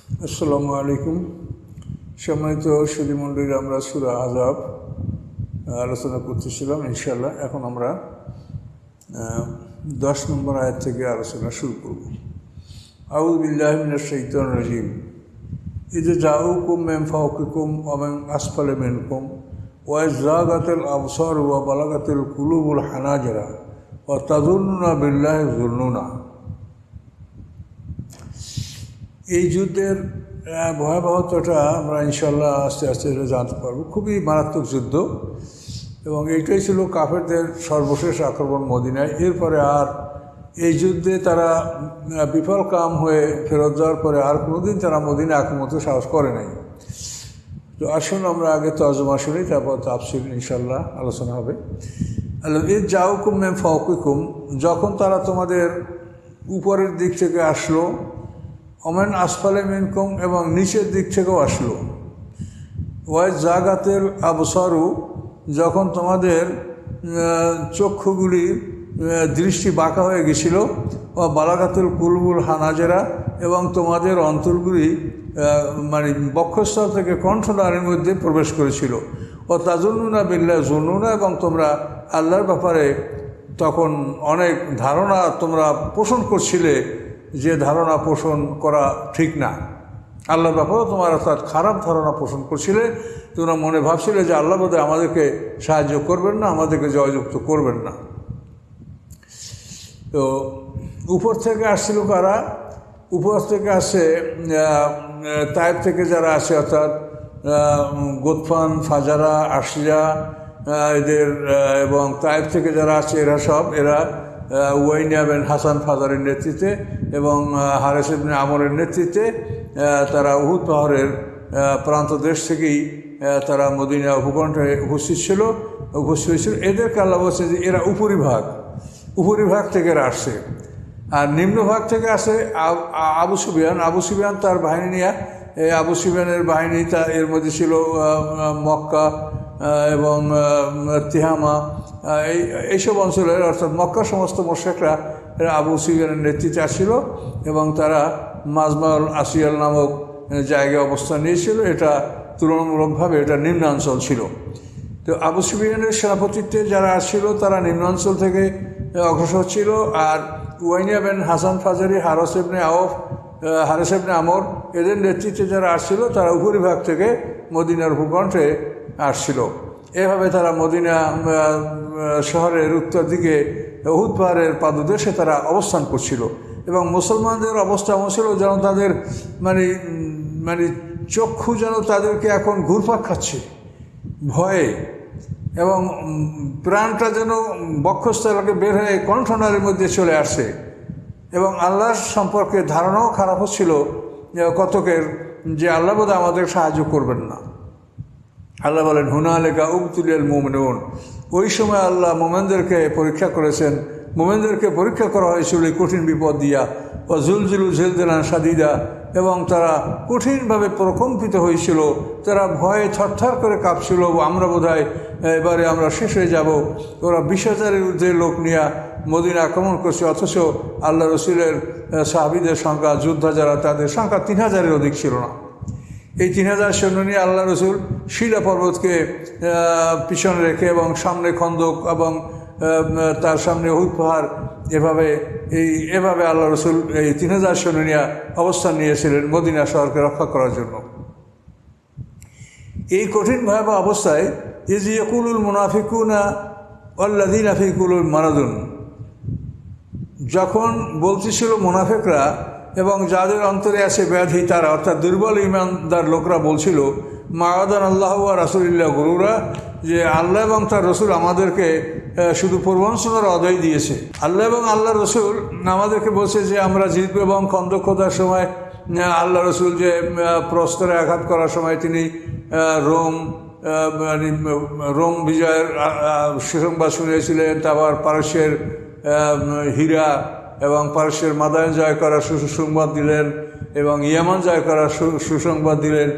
আসসালামু আলাইকুম। সম্মানিত সুধীমণ্ডলীরা, আমরা সূরা আহজাব আলোচনা করতেছিলাম। ইনশাআল্লাহ এখন আমরা 10 নম্বর আয়াত থেকে আলোচনা শুরু করব। আউযু বিল্লাহি মিনাশ শাইতানির রাজিম। ইযা জাউকুম মিন ফাওকিকুম ওয়া মিন আসফালি মিনকুম ওয়া যাগাতিল আবসার ওয়া বালাগাতিল কুলুবুল হানাজিরা ওয়া তাযুন্নুনা বিল্লাহি যুন্নুনা। এই যুদ্ধের ভয়াবহতাটা আমরা ইনশাল্লাহ আস্তে আস্তে জানতে পারবো। খুবই মারাত্মক যুদ্ধ, এবং এইটাই ছিল কাফেরদের সর্বশেষ আক্রমণ মদিনায়। এরপরে আর এই যুদ্ধে তারা বিফল কাম হয়ে ফেরত যাওয়ার পরে আর কোনোদিন তারা মদিনা আক্রমণের সাহস করে নাই। তো আসুন আমরা আগে তর্জমা শুনি, তারপর তাফসীর ইনশাল্লাহ আলোচনা হবে। ইয জাউকুম মিন ফাওকিকুম, যখন তারা তোমাদের উপরের দিক থেকে আসলো, ওমেন আসফালে মিনকুম, এবং নিচের দিক থেকেও আসলো। ওয়াই জাগাতের আবসারু, যখন তোমাদের চক্ষুগুলির দৃষ্টি বাঁকা হয়ে গেছিল। ও বালাগাতুল কুলুবুল হানাজেরা, এবং তোমাদের অন্তরগুলি মানে বক্ষস্থল থেকে কণ্ঠনালীর মধ্যে প্রবেশ করেছিল। ও তাযুন্নুনা বিল্লাহি যুন্নুনা, এবং তোমরা আল্লাহর ব্যাপারে তখন অনেক ধারণা তোমরা পোষণ করছিলে, যে ধারণা পোষণ করা ঠিক না। আল্লাহর ব্যাপারেও তোমার অর্থাৎ খারাপ ধারণা পোষণ করছিলে। তোমরা মনে ভাবছিলে যে আল্লাহ বোধহয় আমাদেরকে সাহায্য করবেন না, আমাদেরকে জয়যুক্ত করবেন না। তো উপর থেকে আসছিল কারা? উপর থেকে আসে তায়েব থেকে যারা আসে, অর্থাৎ গোতফান, ফাজারা, আশিয়া এদের, এবং তায়েব থেকে যারা আসে এরা উয়াইনা বিন হাসান ফাজারের নেতৃত্বে এবং হারেস ইবনে আমরের নেতৃত্বে তারা উহুদ পাহাড়ের প্রান্ত দেশ থেকেই তারা মদিনা ভূখণ্ডে উপস্থিত হয়েছিল। এদেরকে আল্লাহ বলছে যে এরা উপরিভাগ থেকে এরা আসছে। আর নিম্নভাগ থেকে আসে আবু সুফিয়ান তার বাহিনী নিয়ে। আবু সুফিয়ানের বাহিনী এর মধ্যে ছিল মক্কা এবং তিহামা, এইসব অঞ্চলের, অর্থাৎ মক্কার সমস্ত মুশরিকরা এরা আবু সুফিয়ানের নেতৃত্বে আসছিল, এবং তারা মাজমাউল আসিয়াল নামক জায়গায় অবস্থান নিয়েছিল। এটা তুলনামূলকভাবে এটা নিম্নাঞ্চল ছিল। তো আবু সুফিয়ানের সেনাপতিত্বে যারা আসছিল তারা নিম্নাঞ্চল থেকে অগ্রসর ছিল। আর উয়াইনা বিন হাসান ফাজারি, হারেস ইবনে আমর এদের নেতৃত্বে যারা আসছিল তারা উপরিভাগ থেকে মদিনার ভূখণ্ডে আসছিল। এভাবে তারা মদিনা শহরের উত্তর দিকে উহুদ পাহাড়ের পাদদেশে তারা অবস্থান করছিল। এবং মুসলমানদের অবস্থা এমন ছিল যেন তাদের মানে চক্ষু যেন তাদেরকে এখন ঘুরপাক খাচ্ছে ভয়ে, এবং প্রাণটা যেন বক্ষস্থলকে বের হয়ে কণ্ঠনালীর মধ্যে চলে আসছে। এবং আল্লাহর সম্পর্কে ধারণাও খারাপ হচ্ছিল কতকের, যে আল্লাহ বোধহয় আমাদের সাহায্য করবেন না। আল্লাহ বলেন হুনালিকা উবতুলিয়াল মুমিনুন, ওই সময় আল্লাহ মোমেনদেরকে পরীক্ষা করেছেন। মোমেনদেরকে পরীক্ষা করা হয়েছিল এই কঠিন বিপদ দিয়া। ও জুলজুলু জিলজিলান শাদীদা, এবং তারা কঠিনভাবে প্রকম্পিত হয়েছিল। তারা ভয়ে থরথর করে কাঁপছিল, আমরা বোধহয় এবারে আমরা শেষ হয়ে যাব। ওরা 20,000-এর ঊর্ধ্বে লোক নিয়ে মদিনা আক্রমণ করছে, অথচ আল্লাহ রসুলের সাহাবীদের সংখ্যা, যোদ্ধা যারা, তাদের সংখ্যা 3,000-এর অধিক ছিল না। এই 3,000 সৈন্য নিয়ে আল্লাহ রসুল শিলা পর্বতকে পিছনে রেখে, এবং সামনে খন্দক, এবং তার সামনে উহুদ পাহাড়, এভাবে আল্লাহ রসুল এই 3,000 সৈন্য নিয়ে অবস্থান নিয়েছিলেন মদিনা শহরকে রক্ষা করার জন্য। এই কঠিন ভয়াবহ অবস্থায় ইয ইয়াকুলুল মুনাফিকুনা ওয়াল্লাযীনা ফী কুলুবিহিম মারাদুন, যখন বলতেছিল মুনাফিকরা এবং যাদের অন্তরে আছে ব্যাধি তারা, অর্থাৎ দুর্বল ঈমানদার লোকরা বলছিল, মা'আদান আল্লাহ ওয়া রাসূলুল্লাহ গুরুরা, যে আল্লাহ এবং তার রসুল আমাদেরকে শুধু প্রবঞ্চনার অদয় দিয়েছে। আল্লাহ এবং আল্লাহ রসুল আমাদেরকে বলছে যে আমরা জিতব, এবং খন্দক খোদার সময় আল্লাহ রসুল যে প্রস্তরে আঘাত করার সময় তিনি রোম বিজয়ের সুসংবাদ শুনিয়েছিলেন। তারপর পারস্যের হীরা এবং পারস্যের মাদায়ন জয় করার সুসংবাদ দিলেন, এবং ইয়ামান জয় করার সুসংবাদ দিলেন।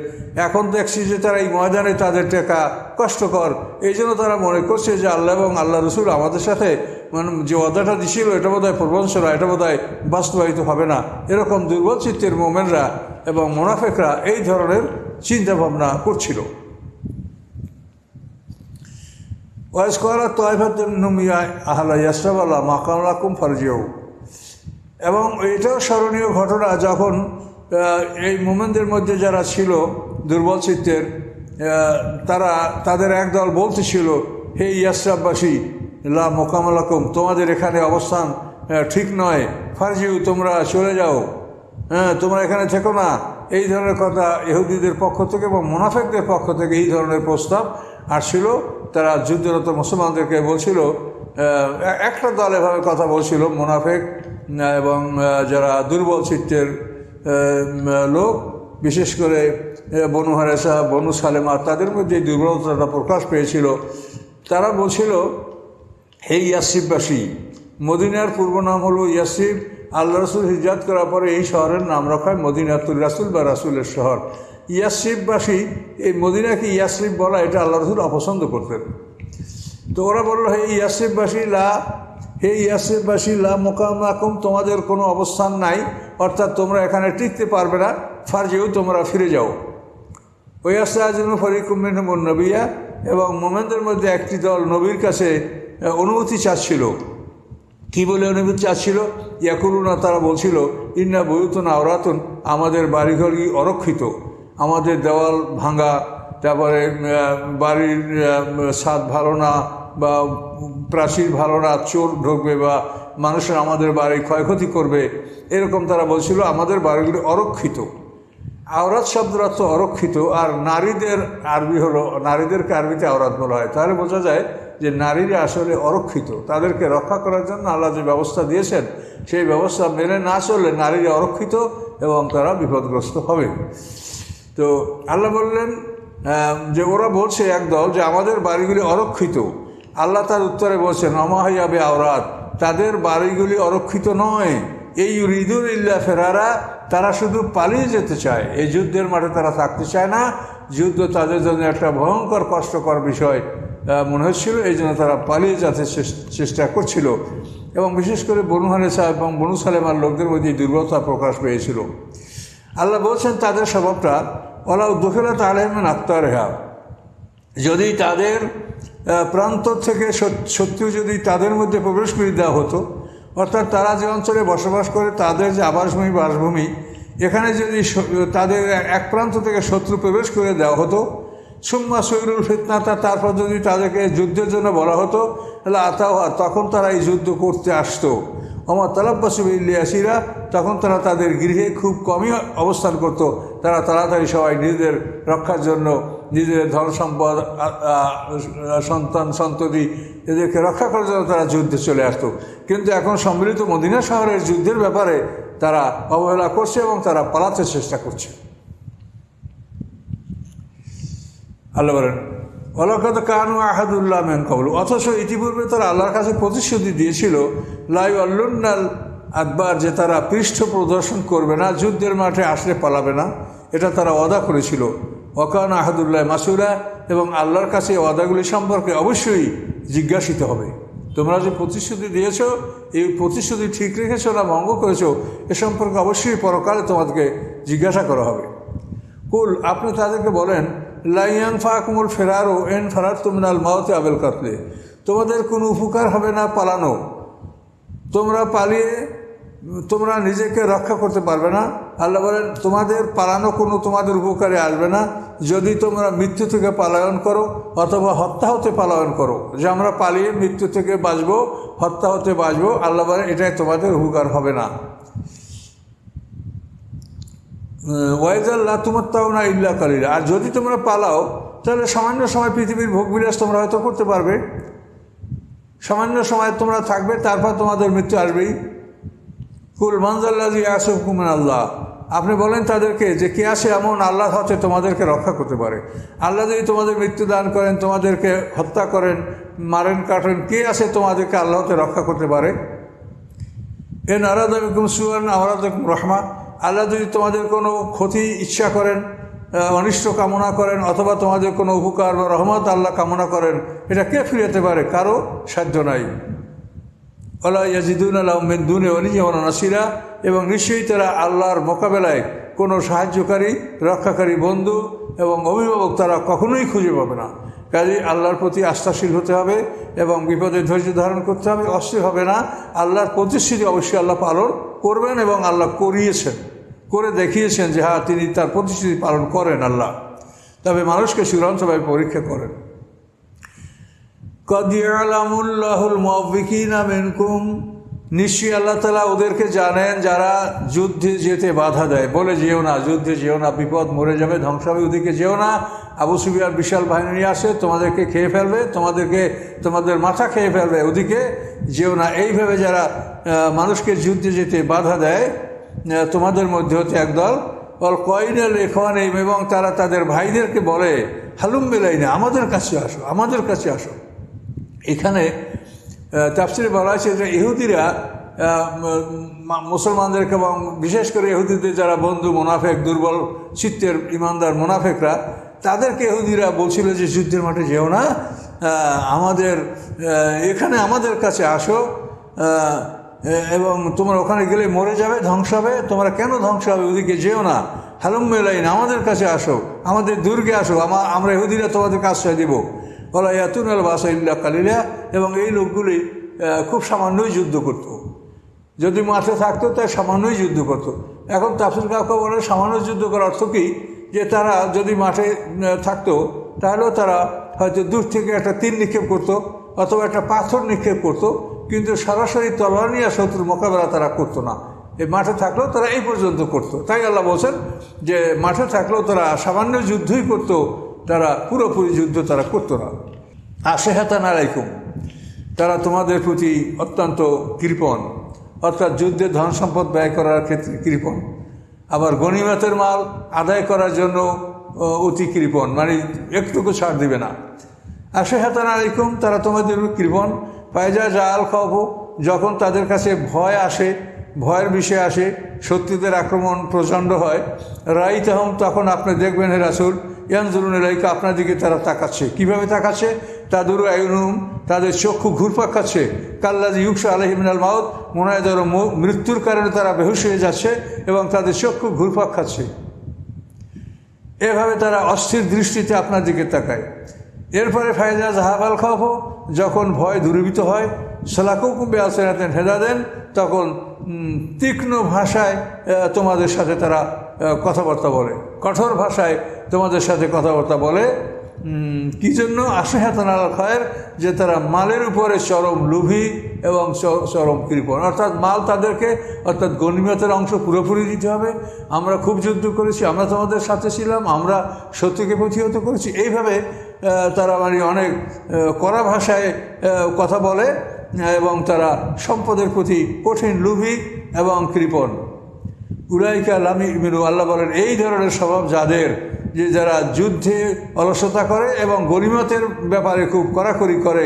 এখন দেখছি যে তারা এই ময়দানে তাদের টেকা কষ্টকর, এই জন্য তারা মনে করছে যে আল্লাহ এবং আল্লাহ রসুল আমাদের সাথে মানে যে ওয়াদাটা দিছিল এটা বোধহয় প্রবঞ্চনা, এটা বোধহয় বাস্তবায়িত হবে না। এরকম দুর্বল চিত্তের মোমেনরা এবং মুনাফিকরা এই ধরনের চিন্তাভাবনা করছিল। ওয়াইজ করা তয়ফাতুম ইয়া আহলা ইয়াসরাব আল্লাহ মাকাম লাকুম ফারজিউ। এবং এটাও স্মরণীয় ঘটনা, যখন এই মোমেনদের মধ্যে যারা ছিল দুর্বল চিত্তের, তাদের একদল বলতেছিল, হে ইয়াসরাববাসী লা মাকাম লাকুম, তোমাদের এখানে অবস্থান ঠিক নয়, ফারজিউ, তোমরা চলে যাও, তোমরা এখানে থেকো না। এই ধরনের কথা ইহুদিদের পক্ষ থেকে এবং মুনাফিকদের পক্ষ থেকে এই ধরনের প্রস্তাব আসছিল। তারা যুদ্ধরত মুসলমানদেরকে বলছিল, একটা দল এভাবে কথা বলছিল, মুনাফিক এবং যারা দুর্বল চিত্তের লোক, বিশেষ করে বনু হারেসা, বনু সালেমা, তাদের মধ্যে এই দুর্বলতাটা প্রকাশ পেয়েছিল। তারা বলছিল, হে ইয়াসরিববাসী, মদিনার পূর্ব নাম হলো ইয়াসরিব, আল্লাহ রসুল হিজরত করার পরে এই শহরের নাম রাখা হয় মদিনাতুর রাসুল বা রাসুলের শহর। ইয়াসরিববাসী, এই মদিনাকে ইয়াসরিব বলা এটা আল্লাহ রসুল অপছন্দ করতেন। তো ওরা বললো, হে ইয়াসরিববাসী লা মুকাম লাকুম, তোমাদের কোনো অবস্থান নাই, অর্থাৎ তোমরা এখানে টিকতে পারবে না, ফারজিউ, তোমরা ফিরে যাও। ওয়াস্তাযিনু ফারিকুম মিনহুম নবিয়্যা, এবং মোমেনদের মধ্যে একটি দল নবীর কাছে অনুমতি চাচ্ছিল। কী বলে অনুমতি চাচ্ছিল? ইয়াকুলুনা, তারা বলছিল, ইন্না বুয়ুতুনা আওরাতুন, আমাদের বাড়িঘরই অরক্ষিত, আমাদের দেওয়াল ভাঙা, তারপরে বাড়ির ছাদ ভালো না বা প্রাচীর ভালো না, চোর ঢুকবে বা মানুষের আমাদের বাড়ি ক্ষয়ক্ষতি করবে, এরকম তারা বলছিল, আমাদের বাড়িগুলি অরক্ষিত। আওরাত শব্দের অর্থ অরক্ষিত, আর নারীদের আরবি হলো, নারীদেরকে আরবিতে আওরাত বলা হয়। তাহলে বোঝা যায় যে নারীরা আসলে অরক্ষিত, তাদেরকে রক্ষা করার জন্য আল্লাহ যে ব্যবস্থা দিয়েছেন সেই ব্যবস্থা মেনে না চললে নারীরা অরক্ষিত এবং তারা বিপদগ্রস্ত হবে। তো আল্লাহ বললেন যে ওরা বলছে একদল যে আমাদের বাড়িগুলি অরক্ষিত। আল্লাহ তার উত্তরে বলছেন, অমাহাইয়াবে আওরাত, তাদের বাড়িগুলি অরক্ষিত নয়, এই ইউরিদুন ইল্লা ফেরারা, তারা শুধু পালিয়ে যেতে চায়, এই যুদ্ধের মাঠে তারা থাকতে চায় না। যুদ্ধ তাদের জন্য একটা ভয়ঙ্কর কষ্টকর বিষয় মনে হচ্ছিল, এই জন্য তারা পালিয়ে যেতে চেষ্টা করছিল। এবং বিশেষ করে বনু হারেসা এবং বনু সালেমার লোকদের মধ্যে দুর্বলতা প্রকাশ পেয়েছিল। আল্লাহ বলছেন তাদের স্বভাবটা, ওলাউ দুখিলা তালেমেন আক্তারেহা, যদি তাদের প্রান্ত থেকে শত্রু যদি তাদের মধ্যে প্রবেশ করে দেওয়া হতো, অর্থাৎ তারা যে অঞ্চলে বসবাস করে তাদের যে আবাসভূমি বাসভূমি, এখানে যদি তাদের এক প্রান্ত থেকে শত্রু প্রবেশ করে দেওয়া হতো, সুম্মা সৈরুল ফিতনাতা, তারপর যদি তাদেরকে যুদ্ধের জন্য বলা হতো, তাহলে আতাওয়া, তখন তারা এই যুদ্ধ করতে আসতো। আমার তালাব্বাসু বিল্লিয়াসিরা, তখন তারা তাদের গৃহে খুব কমই অবস্থান করত। তারা তাড়াতাড়ি সবাই নিজেদের রক্ষার জন্য নিজেদের ধন সম্পদ, সন্তান সন্ততি, এদেরকে রক্ষা করার জন্য তারা যুদ্ধে চলে আসতো। কিন্তু এখন সম্মিলিত মদিনা শহরের যুদ্ধের ব্যাপারে তারা অবহেলা করছে এবং তারা পালাতে চেষ্টা করছে। আল্লাহ বলেন, ওয়ালাকাদ কানু আহাদুল্লাহ মিন ক্বাবলু, অথচ ইতিপূর্বে তারা আল্লাহর কাছে প্রতিশ্রুতি দিয়েছিল, লা ইউআল্লুনাল আকবার, যে তারা পৃষ্ঠ প্রদর্শন করবে না, যুদ্ধের মাঠে আসলে পালাবে না, এটা তারা ওয়াদা করেছিল। ওয়াকানা আহাদুল্লাহ মাসউলা, এবং আল্লাহর কাছে ওয়াদাগুলি সম্পর্কে অবশ্যই জিজ্ঞাসিত হবে। তোমরা যে প্রতিশ্রুতি দিয়েছো, এই প্রতিশ্রুতি ঠিক রেখেছো না ভঙ্গ করেছো, এ সম্পর্কে অবশ্যই পরকালে তোমাদেরকে জিজ্ঞাসা করা হবে। কুল, আপনি তাদেরকে বলেন, লা ইয়ানফাকুমুল ফিরারু ইন ফারারতুম মিনাল মাউতি আবিল কাতলি, তোমাদের কোনো উপকার হবে না পালানো, তোমরা পালিয়ে তোমরা নিজেকে রক্ষা করতে পারবে না। আল্লাহ বলেন, তোমাদের পালানো কোনো তোমাদের উপকারে আসবে না যদি তোমরা মৃত্যু থেকে পলায়ন করো অথবা হত্যা হতে পলায়ন করো। যে আমরা পালিয়ে মৃত্যু থেকে বাঁচবো, হত্যা হতে বাঁচবো, আল্লাহ বলেন এটাই তোমাদের উপকার হবে না। ওয়াইজাল্লাহ তুমাত্তাও না ইল্লা কালিলা, আর যদি তোমরা পালাও তাহলে সামান্য সময় পৃথিবীর ভোগবিলাস তোমরা হয়তো করতে পারবে, সামান্য সময় তোমরা থাকবে, তারপর তোমাদের মৃত্যু আসবেই। কুল মানজাল্লাযী ইয়াসুকুম মিনাল্লাহ, আপনি বলেন তাদেরকে যে কে আছে এমন আল্লাহর হাতে তোমাদেরকে রক্ষা করতে পারে। আল্লাহ যদি তোমাদের মৃত্যু দান করেন, তোমাদেরকে হত্যা করেন, মারেন, কাটেন, কে আছে তোমাদেরকে আল্লাহ হাতে রক্ষা করতে পারে? এন আরাদা বিকুম সুআন আরাদাকুম রাহমা, আল্লাহ যদি তোমাদের কোনো ক্ষতি ইচ্ছা করেন, অনিষ্ট কামনা করেন, অথবা তোমাদের কোনো উপকার বা রহমত আল্লাহ কামনা করেন, এটা কে ফিরাতে পারে? কারো সাধ্য নাই। ওয়ালা ইয়াজিদুনা লাহুম মিন দুনি ওয়ালিয়্যান ওয়ালা নাসিরা, এবং নিশ্চয়ই তারা আল্লাহর মোকাবেলায় কোনো সাহায্যকারী, রক্ষাকারী, বন্ধু এবং অভিভাবক তারা কখনোই খুঁজে পাবে না। কাজে আল্লাহর প্রতি আস্থাশীল হতে হবে এবং বিপদে ধৈর্য ধারণ করতে হবে, অস্থির হবে না। আল্লাহর প্রতিশ্রুতি অবশ্যই আল্লাহ পালন করবেন এবং আল্লাহ করে দেখিয়েছেন যে হ্যাঁ, তিনি তার প্রতিশ্রুতি পালন করেন আল্লাহ। তবে মানুষকে চূড়ান্তভাবে পরীক্ষা করেন। কদ ইয়ালামুল্লাহুল মুওয়াফফিকিনা মিনকুম, নিশ্চয়ই আল্লাহ তাআলা ওদেরকে জানেন যারা যুদ্ধে যেতে বাধা দেয়, বলে যেও না, যুদ্ধে যেও না, বিপদ, মরে যাবে, ধ্বংস হবে, ওদিকে যেও না, আবু সুফিয়ান বিশাল বাহিনী নিয়ে আসে, তোমাদেরকে খেয়ে ফেলবে, তোমাদের মাথা খেয়ে ফেলবে, ওদিকে যেও না। এইভাবে যারা মানুষকে যুদ্ধে যেতে বাধা দেয়, তোমাদের মধ্যে হতে একদল অল কয়নাল ইখওয়ানিহিম, এবং তারা তাদের ভাইদেরকে বলে হালুম মিলাইনা, আমাদের কাছে আসো, আমাদের কাছে আসো। এখানে তাফসিরে বলা হয়েছে যে ইহুদিরা মুসলমানদেরকে, এবং বিশেষ করে ইহুদিদের যারা বন্ধু মুনাফেক, দুর্বল চিত্তের ইমানদার মুনাফেকরা, তাদেরকে ইহুদিরা বলছিল যে যুদ্ধের মাঠে যেও না, এখানে আমাদের কাছে আসো, এবং তোমরা ওখানে গেলে মরে যাবে, ধ্বংস হবে, তোমরা কেন ধ্বংস হবে, ওদিকে যেও না, হালুম মিলাইনা, আমাদের কাছে আসো, আমাদের দুর্গে আসো, আমরা ইহুদিরা তোমাদেরকে আশ্রয় দিব। ওয়ালা ইয়াতুনাল বাসা ইল্লা কালিলা, এবং এই লোকগুলি খুব সামান্যই যুদ্ধ করত। যদি মাঠে থাকতো তাই সামান্যই যুদ্ধ করত। এখন তাফসীর কাউকে বলে সামান্য যুদ্ধ করার অর্থ কী, যে তারা যদি মাঠে থাকতো তাহলেও তারা হয়তো দূর থেকে একটা তীর নিক্ষেপ করতো অথবা একটা পাথর নিক্ষেপ করতো, কিন্তু সরাসরি তলোয়ার নিয়ে শত্রুর মোকাবেলা তারা করতো না। এই মাঠে থাকলেও তারা এই পর্যন্ত করতো। তাই আল্লাহ বলছেন যে মাঠে থাকলেও তারা সামান্য যুদ্ধই করতো, তারা পুরোপুরি যুদ্ধ তারা করতো না। আশেহাতান আলাইকুম, তারা তোমাদের প্রতি অত্যন্ত কৃপণ, অর্থাৎ যুদ্ধে ধন সম্পদ ব্যয় করার ক্ষেত্রে কৃপণ, আবার গনিমতের মাল আদায় করার জন্য অতি কৃপণ, মানে একটুকু ছাড় দিবে না। আশেহাতান আলাইকুম, তারা তোমাদের কৃপণ। ফায়জা জাল খব, যখন তাদের কাছে ভয় আসে, ভয়ের বিষয় আসে, শত্রুদের আক্রমণ প্রচণ্ড হয়, রাইতাহুম, তখন আপনি দেখবেন হে রাসূল, ইয়ানজুরুন ইলাইকা, আপনার দিকে তারা তাকাচ্ছে। কীভাবে তাকাচ্ছে? তাদুরু আয়ুনুহুম, তাদের চক্ষু ঘুরপাক খাচ্ছে, কাল্লাযী ইউগশা আলাইহি মিনাল মাউত, মনে হয় যেন মৃত্যুর কারণে তারা বেহুশ হয়ে যাচ্ছে এবং তাদের চক্ষু ঘুরপাক খাচ্ছে। এভাবে তারা অস্থির দৃষ্টিতে আপনার দিকে তাকায়। এরপরে ফায়জা জাহাবাল খাওফ, যখন ভয় দূরীভূত হয়, সালাকুকুম বিআলসিনাতিন হিদাদিন, তখন তীক্ষ্ণ ভাষায় তোমাদের সাথে তারা কথাবার্তা বলে, কঠোর ভাষায় তোমাদের সাথে কথাবার্তা বলে। কী জন্য? আশেহাতান আল খায়ের, যে তারা মালের উপরে চরম লোভী এবং চরম কৃপণ, অর্থাৎ মাল তাদেরকে, অর্থাৎ গনিমতের অংশ পুরোপুরি দিতে হবে। আমরা খুব যুদ্ধ করেছি, আমরা তোমাদের সাথে ছিলাম, আমরা শত্রুকে প্রতিহত করেছি। এইভাবে তারা মানে অনেক কড়া ভাষায় কথা বলে এবং তারা সম্পদের প্রতি কঠিন লোভী এবং কৃপণ। উলাইকা লাম ইউমিনু, আল্লাহ বলেন এই ধরনের স্বভাব যাদের, যে যারা যুদ্ধে অলসতা করে এবং গনিমতের ব্যাপারে খুব কড়াকড়ি করে,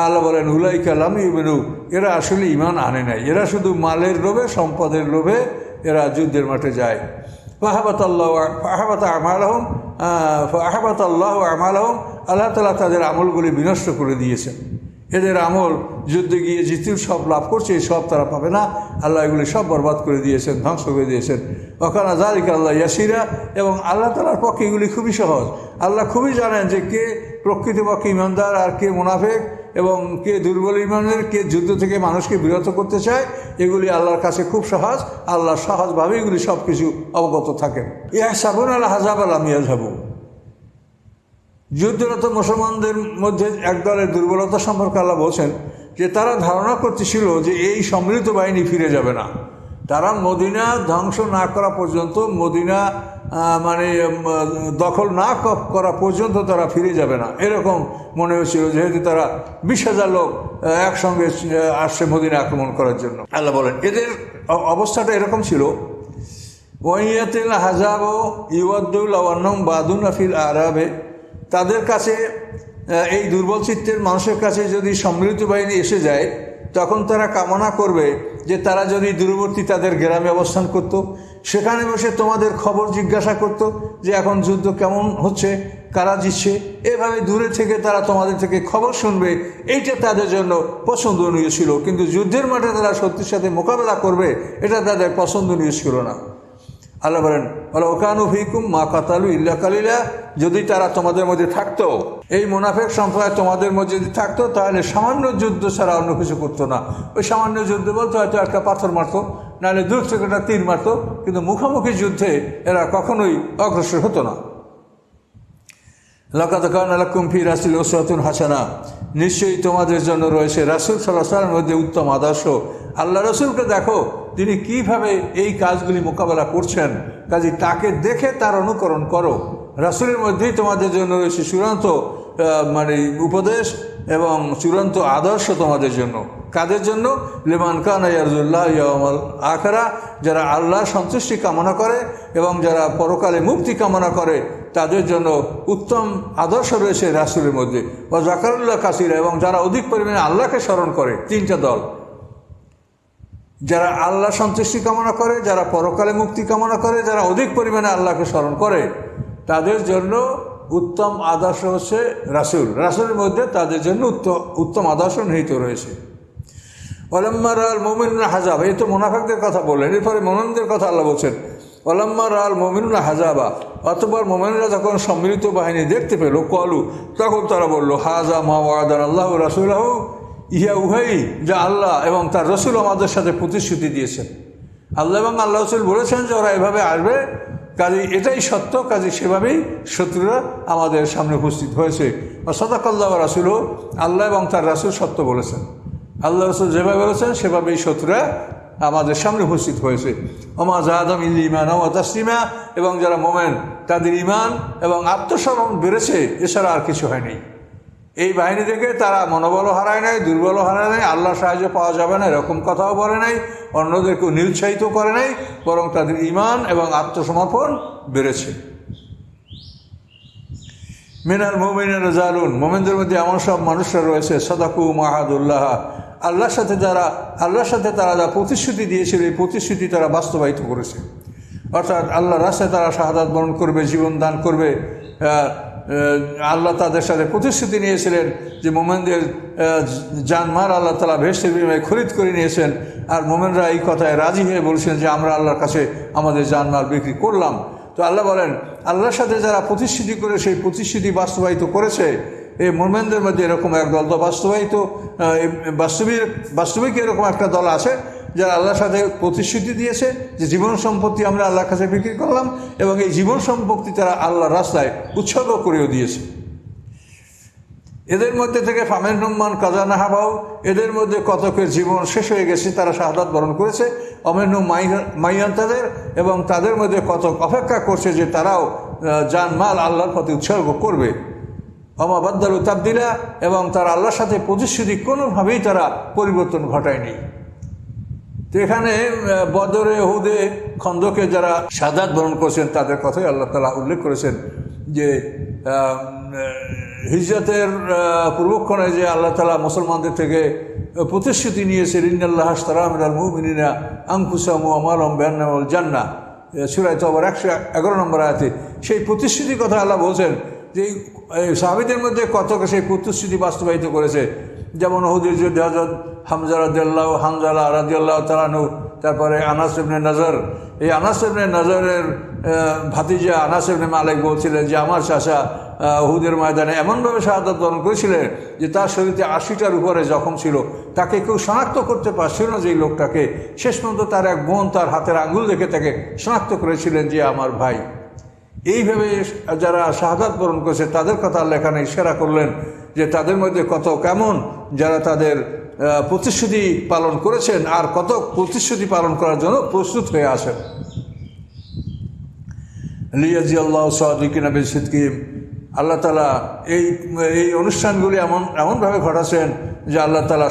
আল্লাহ বলেন উলাইকা লাম ইউমিনু, এরা আসলে ঈমান আনে নাই, এরা শুধু মালের লোভে, সম্পদের লোভে এরা যুদ্ধের মাঠে যায়। ফাহাবাত আল্লাহু আমালহুম, আল্লাহ তাআলা তাদের আমলগুলি বিনষ্ট করে দিয়েছেন। এদের আমল যুদ্ধে গিয়ে জিতুর সব লাভ করছে, এই সব তারা পাবে না। আল্লাহ এগুলি সব বরবাদ করে দিয়েছেন, ধ্বংস করে দিয়েছেন। ওয়াকানা যালিকা আল্লাহ ইয়াসিরা, এবং আল্লাহ তাআলার পক্ষে এগুলি খুবই সহজ। আল্লাহ খুবই জানেন যে কে প্রকৃতপক্ষে ইমানদার আর কে মুনাফিক, এবং কে দুর্বল ইমানের, কে যুদ্ধ থেকে মানুষকে বিরত করতে চায়। এগুলি আল্লাহর কাছে খুব সহজ। আল্লাহ সহজভাবে এগুলি সব কিছু অবগত থাকেন। ইয়াহসাবুনা আল আহজাবা লাম ইয়াযহাবু, যুদ্ধরত মুসলমানদের মধ্যে একদলের দুর্বলতা সম্পর্কে আল্লাহ বলছেন যে তারা ধারণা করতেছিল যে এই সম্মিলিত বাহিনী ফিরে যাবে না। তারা মদিনা ধ্বংস না করা পর্যন্ত, মদিনা মানে দখল না করা পর্যন্ত তারা ফিরে যাবে না, এরকম মনে হয়েছিল, যেহেতু তারা 20,000 লোক একসঙ্গে আসছে মদিনা আক্রমণ করার জন্য। আল্লাহ বলেন এদের অবস্থাটা এরকম ছিল, ওয়াইয়াতিল হাজাব ইউয়াদ্দুল আওয়ান্নম বাদুনা ফিল আরাবে, তাদের কাছে, এই দুর্বল চিত্তের মানুষের কাছে যদি সম্মিলিত বাহিনী এসে যায়, তখন তারা কামনা করবে যে তারা যদি দূরবর্তী তাদের গ্রামে অবস্থান করত, সেখানে বসে তোমাদের খবর জিজ্ঞাসা করত যে এখন যুদ্ধ কেমন হচ্ছে, কারা জিতছে। এভাবে দূরে থেকে তারা তোমাদের থেকে খবর শুনবে, এইটা তাদের জন্য পছন্দনীয় ছিল। কিন্তু যুদ্ধের মাঠে তারা শত্রুর সাথে মোকাবেলা করবে, এটা তাদের পছন্দনীয় ছিল না। আল্লাহ বলেন, ওকানু ফিকুম মা কাতালু ইল্লা কালিলা, যদি তারা তোমাদের মধ্যে থাকতো, এই মুনাফিক সম্প্রদায় তোমাদের মধ্যে যদি থাকতো, তাহলে সামান্য যুদ্ধ ছাড়া অন্য কিছু করতো না। ওই সামান্য যুদ্ধ বলতে হয়তো একটা পাথর মারতো, নাহলে দূর থেকে একটা তীর মারতো, কিন্তু মুখোমুখি যুদ্ধে এরা কখনোই অগ্রসর হতো না। লাকাদ কানা লাকুম ফি রাসূলিল্লাহি উসওয়াতুন হাসানা, নিশ্চয়ই তোমাদের জন্য রয়েছে রাসূল সাল্লাল্লাহু আলাইহি ওয়াসাল্লামের মধ্যে উত্তম আদর্শ। আল্লাহ রসুলকে দেখো তিনি কিভাবে এই কাজগুলি মোকাবেলা করছেন, কাজে তাকে দেখে তার অনুকরণ করো। রাসূলের মধ্যেই তোমাদের জন্য রয়েছে চূড়ান্ত উপদেশ এবং চূড়ান্ত আদর্শ তোমাদের জন্য। কাদের জন্য? লিমান কানা ইয়ারজুল্লাহ ইয়াউমাল আখিরা, যারা আল্লাহ সন্তুষ্টি কামনা করে এবং যারা পরকালে মুক্তি কামনা করে, তাদের জন্য উত্তম আদর্শ রয়েছে রাসূলের মধ্যে। ওয়া যাকারুল্লাহ কাসীরা, এবং যারা অধিক পরিমাণে আল্লাহকে স্মরণ করে। তিনটা দল, যারা আল্লাহ সন্তুষ্টি কামনা করে, যারা পরকালে মুক্তি কামনা করে, যারা অধিক পরিমাণে আল্লাহকে স্মরণ করে, তাদের জন্য উত্তম আদর্শ হচ্ছে রাসূল। রাসূলের মধ্যে তাদের জন্য উত্তম আদর্শ নিহিত রয়েছে। ওয়ালাম্মা রাআল মুমিনুনা হাযাবা, এই তো মুনাফিকদের কথা বললেন, এরপরে মুমিনদের কথা আল্লাহ বলছেন। ওয়ালাম্মা রাআল মুমিনুনা হাযাবা, অতঃপর মুমিনরা যখন সম্মিলিত বাহিনী দেখতে পেল, কলু, তখন তারা বলল, হাযা মা ওয়াদানা আল্লাহু ওয়া রাসূলুহু, ইহা উহাই যা আল্লাহ এবং তার রসুল আমাদের সাথে প্রতিশ্রুতি দিয়েছেন। আল্লাহ এবং আল্লাহ রসুল বলেছেন যে ওরা এভাবে আসবে, কাজে এটাই সত্য, কাজে সেভাবেই শত্রুরা আমাদের সামনে উপস্থিত হয়েছে। সাদাকাল্লাহু ওয়া রাসূলুহু, আল্লাহ এবং তার রাসূল সত্য বলেছেন। আল্লাহ রসুল যেভাবে বলেছেন সেভাবেই শত্রুরা আমাদের সামনে উপস্থিত হয়েছে। ওমা যাদাহুম ইল্লা ঈমানান ওয়া তাসলিমা, এবং যারা মোমেন তাদের ঈমান এবং আত্মসমর্পণ বেড়েছে, এছাড়া আর কিছু হয়নি। এই বাহিনী থেকে তারা মনোবলও হারায় নাই, দুর্বলও হারায় নাই, আল্লাহর সাহায্য পাওয়া যাবে না এরকম কথাও বলে নাই, অন্যদেরকেও নিরুৎসাহিত করে নাই, বরং তাদের ঈমান এবং আত্মসমর্পণ বেড়েছে। মিনাল মুমিনিনা রিজালুন, মুমিনদের মধ্যে এমন সব মানুষরা রয়েছে, সাদাকু মাহাদুল্লাহ, আল্লাহর সাথে তারা যা প্রতিশ্রুতি দিয়েছিল, এই প্রতিশ্রুতি তারা বাস্তবায়িত করেছে। অর্থাৎ আল্লাহর রাস্তায় তারা শাহাদাত বরণ করবে, জীবন দান করবে। আল্লাহ তাদের সাথে প্রতিশ্রুতি নিয়েছিলেন যে মোমেনদের জানমাল আল্লাহ তাআলা বেহেশতের বিনিময়ে খরিদ করে নিয়েছেন। আর মোমেনরা এই কথায় রাজি হয়ে বলছেন যে আমরা আল্লাহর কাছে আমাদের জানমাল বিক্রি করলাম। তো আল্লাহ বলেন, আল্লাহর সাথে যারা প্রতিশ্রুতি করে সেই প্রতিশ্রুতি বাস্তবায়িত করেছে, এই মোমেনদের মধ্যে এরকম এক দল তো বাস্তবিক এরকম একটা দল আছে যারা আল্লাহর সাথে প্রতিশ্রুতি দিয়েছে যে জীবন সম্পত্তি আমরা আল্লাহর কাছে বিক্রি করলাম, এবং এই জীবন সম্পত্তি তারা আল্লাহর রাস্তায় উৎসর্গ করেও দিয়েছে। এদের মধ্যে থেকে ফামেন নুম্মান কাজা নাহাবাউ, এদের মধ্যে কতকের জীবন শেষ হয়ে গেছে, তারা শাহাদাত বরণ করেছে। অমেনু মাইয়ান তাদের, এবং তাদের মধ্যে কতক অপেক্ষা করছে যে তারাও জানমাল আল্লাহর পথে উৎসর্গ করবে। অমা বাদ্দালু তাবদিলা, এবং তারা আল্লাহর সাথে প্রতিশ্রুতি কোনোভাবেই তারা পরিবর্তন ঘটায়নি। তো এখানে বদরে, উহুদে, খন্দকে যারা শাহাদাত বরণ করেছেন তাদের কথাই আল্লাহ তাআলা উল্লেখ করেছেন যে হিজরতের পূর্বক্ষণে যে আল্লাহ তাআলা মুসলমানদের থেকে প্রতিশ্রুতি নিয়েছেন, ইন্নাল্লাহা আশতারা মিনাল মুমিনিনা আনফুসাহুম ওয়া আমওয়ালাহুম বিআন্না লাহুমুল জান্নাহ, সূরা তওবার 111 নম্বর আয়াতে সেই প্রতিশ্রুতির কথা আল্লাহ বলছেন যে এই সাহাবীদের মধ্যে কতকে সেই প্রতিশ্রুতি বাস্তবায়িত করেছে। যেমন উহুদের যুদ্ধে হযরত হামজা রাদিয়াল্লাহু তাআলা আনহু, তারপরে আনাস ইবনে নজর, এই আনাস ইবনে নজরের ভাতিজা আনাস ইবনে মালিক বলছিলেন যে আমার চাচা উহুদের ময়দানে এমনভাবে শাহাদাত বরণ করেছিলেন যে তার শরীরে 80টার উপরে জখম ছিল, তাকে কেউ শনাক্ত করতে পারছিল না যে এই লোকটাকে। শেষ পর্যন্ত তার এক বোন তার হাতের আঙ্গুল দেখে তাকে শনাক্ত করেছিলেন যে আমার ভাই। এইভাবে যারা শাহাদাত বরণ করেছে তাদের কথা আল্লাহ এখানে ইশারা করলেন যে তাদের মধ্যে কত কেমন যারা তাদের প্রতিশ্রুতি পালন করেছেন আর কত প্রতিশ্রুতি পালন করার জন্য প্রস্তুত হয়ে আছেন। লিয়াজিয়াল্লাহু সাদিকিনা বিসিদকিহিম, আল্লাহ তাআলা এই অনুষ্ঠানগুলি এমনভাবে ঘটাচ্ছেন যে আল্লাহ তাআলা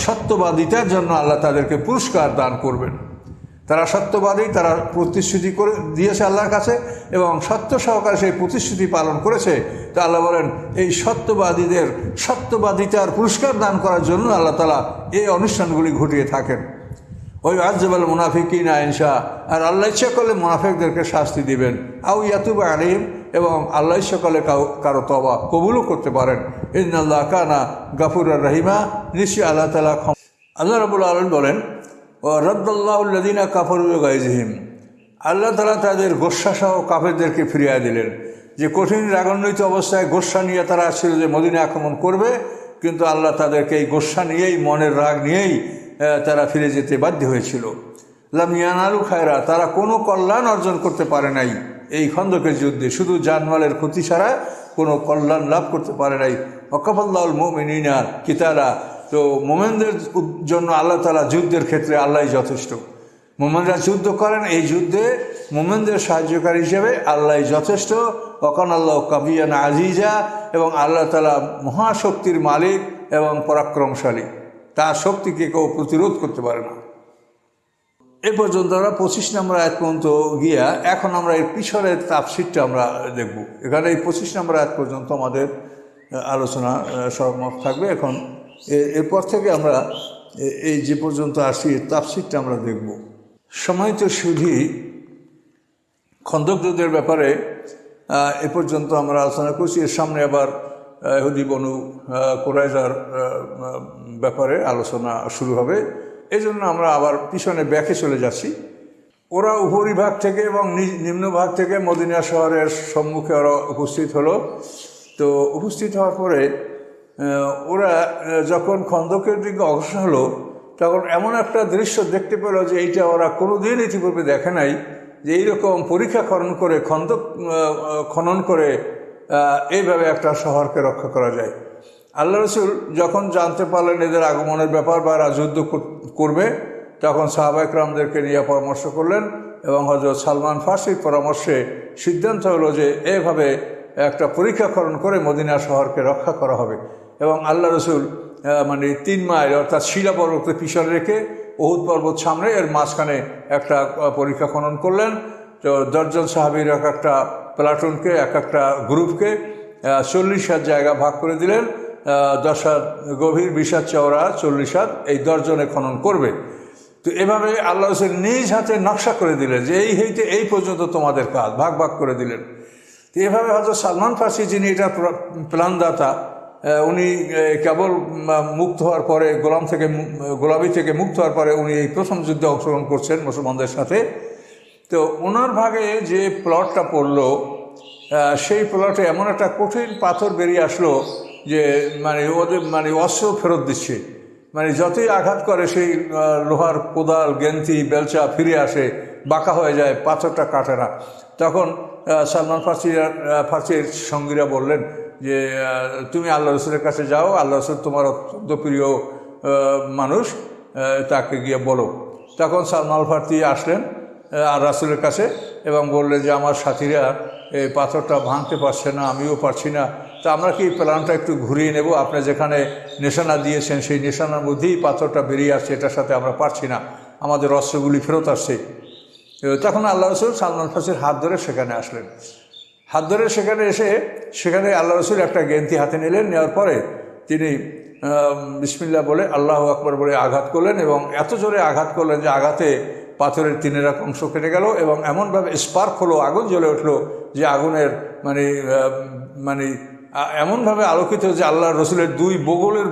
সত্যবাদীতার জন্য আল্লাহ তাদেরকে পুরস্কার দান করবেন। তারা সত্যবাদী, তারা প্রতিশ্রুতি করে দিয়েছে আল্লাহর কাছে এবং সত্য সহকারে সেই প্রতিশ্রুতি পালন করেছে। তো আল্লাহ বলেন এই সত্যবাদীদের সত্যবাদিতার পুরস্কার দান করার জন্য আল্লাহ তাআলা এই অনুষ্ঠানগুলি ঘটিয়ে থাকেন। ওই আযযাবাল মুনাফিকিনা ইনশা, আর আল্লাহ ইচ্ছা করলে মুনাফিকদেরকে শাস্তি দিবেন। আও ইয়াতুবা আলাইহিম, এবং আল্লাহ ইচ্ছা করলে কারো তওবা কবুলও করতে পারেন। ইন্নাল্লাহ কানা গাফুরুর রহিমা, নিশ্চয়ই আল্লাহ তাআলা আল্লাহ রাব্বুল আলামিন বলেন ও রাদ্দাল্লাহুল্লাযীনা কাফারু বিগাইযিহিম, আল্লাহ তাআলা তাদের গোস্বাসহ কাফেরদেরকে ফিরিয়ে দিলেন। যে কঠিন রাগান্বিত অবস্থায় গোস্বা নিয়ে তারা আসছিল যে মদিনা আক্রমণ করবে, কিন্তু আল্লাহ তাদেরকে এই গোস্বা নিয়েই, মনের রাগ নিয়েই তারা ফিরে যেতে বাধ্য হয়েছিল। লাম ইয়ানালু খায়রা, তারা কোনো কল্যাণ অর্জন করতে পারে নাই এই খন্দকের যুদ্ধে, শুধু জানমালের ক্ষতি ছাড়া কোনো কল্যাণ লাভ করতে পারে নাই। ওয়াকাফাল্লাহুল মুমিনিনা কিতালা, তো মোমেনদের জন্য আল্লাহ তাআলা যুদ্ধের ক্ষেত্রে আল্লাহই যথেষ্ট। মোমেনরা যুদ্ধ করেন, এই যুদ্ধে মোমেনদের সাহায্যকারী হিসেবে আল্লাহই যথেষ্ট। ওয়াকান আল্লাহ কাবিয়ান আজিজা, এবং আল্লাহ তাআলা মহাশক্তির মালিক এবং পরাক্রমশালী, তার শক্তিকে কেউ প্রতিরোধ করতে পারে না। এ পর্যন্ত আমরা 25 নম্বর আয়াত পর্যন্ত গিয়া এখন আমরা এর পিছনের তাফসীরটা আমরা দেখব। এখানে এই 25 নম্বর আয়াত পর্যন্ত আমাদের আলোচনা সমাপ্ত থাকবে। এখন এরপর থেকে আমরা এই যে পর্যন্ত আসি তাফসীরটা আমরা দেখব। সম্মানিত সুধী, খন্দক যুদ্ধের ব্যাপারে এ পর্যন্ত আমরা আলোচনা করছি। এর সামনে আবার ইহুদি বনু কুরাইজার ব্যাপারে আলোচনা শুরু হবে। এই জন্য আমরা আবার পিছনে ব্যাকে চলে যাচ্ছি। ওরা উপরিভাগ থেকে এবং নিম্নভাগ থেকে মদিনা শহরের সম্মুখে ওরা উপস্থিত হলো। তো উপস্থিত হওয়ার পরে ওরা যখন খন্দকের দিকে অগ্রসর হলো, তখন এমন একটা দৃশ্য দেখতে পেল যে এইটা ওরা কোনোদিন ইতিপূর্বে দেখে নাই, যে এইরকম পরীক্ষা খন্দক খনন করে এইভাবে একটা শহরকে রক্ষা করা যায়। আল্লাহ রসুল যখন জানতে পারলেন এদের আগমনের ব্যাপার বা এরা যুদ্ধ করবে, তখন সাহাবা ইকরামদেরকে নিয়ে পরামর্শ করলেন এবং হযরত সালমান ফার্সির পরামর্শে সিদ্ধান্ত হলো যে এভাবে একটা পরীক্ষাকরণ করে মদিনা শহরকে রক্ষা করা হবে। এবং আল্লাহ রসুল 3 মাইল অর্থাৎ শিলা পর্বতকে পিছনে রেখে উহুদ পর্বত সামনে, এর মাঝখানে একটা পরীক্ষা খনন করলেন। তো 10 জন সাহাবীর এক একটা প্লাটুনকে, এক একটা গ্রুপকে 40 হাত জায়গা ভাগ করে দিলেন। 10 হাত গভীর, 20 হাত চওড়া, 40 হাত, এই 10 জনে খনন করবে। তো এভাবে আল্লাহ রসুল নিজ হাতে নকশা করে দিলেন যে এই হইতে এই পর্যন্ত তোমাদের কাজ, ভাগ ভাগ করে দিলেন। তো এভাবে হয়তো সালমান ফার্সি, যিনি এটা প্ল্যানদাতা, উনি কেবল মুক্ত হওয়ার পরে, গোলামি থেকে মুক্ত হওয়ার পরে উনি এই প্রথম যুদ্ধে অংশগ্রহণ করছেন মুসলমানদের সাথে। তো ওনার ভাগে যে প্লটটা পড়লো, সেই প্লটে এমন একটা কঠিন পাথর বেরিয়ে আসলো যে ওদের অস্ত্র ফেরত দিচ্ছে। যতই আঘাত করে সেই লোহার কোদাল, গেন্তি, বেলচা ফিরে আসে, বাঁকা হয়ে যায়, পাথরটা কাটে না। তখন সালমান ফার্সির সঙ্গীরা বললেন যে তুমি আল্লাহ রসুলের কাছে যাও, আল্লাহ রসুল তোমার অত্যন্ত প্রিয় মানুষ, তাকে গিয়ে বলো। তখন সালমান ফার্সি আসলেন আর রাসুলের কাছে এবং বললেন যে আমার সাথীরা এই পাথরটা ভাঙতে পারছে না, আমিও পারছি না, তা আমরা কি প্ল্যানটা একটু ঘুরিয়ে নেব? আপনি যেখানে নিশানা দিয়েছেন সেই নিশানার মধ্যেই পাথরটা বেরিয়ে আসছে, এটার সাথে আমরা পারছি না, আমাদের অস্ত্রগুলি ফেরত আসছে। তখন আল্লাহ রসুল সালমান ফার্সির হাত ধরে সেখানে আসলেন। হাত ধরে সেখানে এসে সেখানে আল্লাহ রসুল একটা গেন্তি হাতে নিলেন। নেওয়ার পরে তিনি বিসমিল্লাহ বলে, আল্লাহু আকবার বলে আঘাত করলেন এবং এত জোরে আঘাত করলেন যে আঘাতে পাথরের 3 অংশ কেটে গেল এবং এমনভাবে স্পার্ক হলো, আগুন জ্বলে উঠলো যে আগুনের এমনভাবে আলোকিত যে আল্লাহ রসুলের 2 বগলের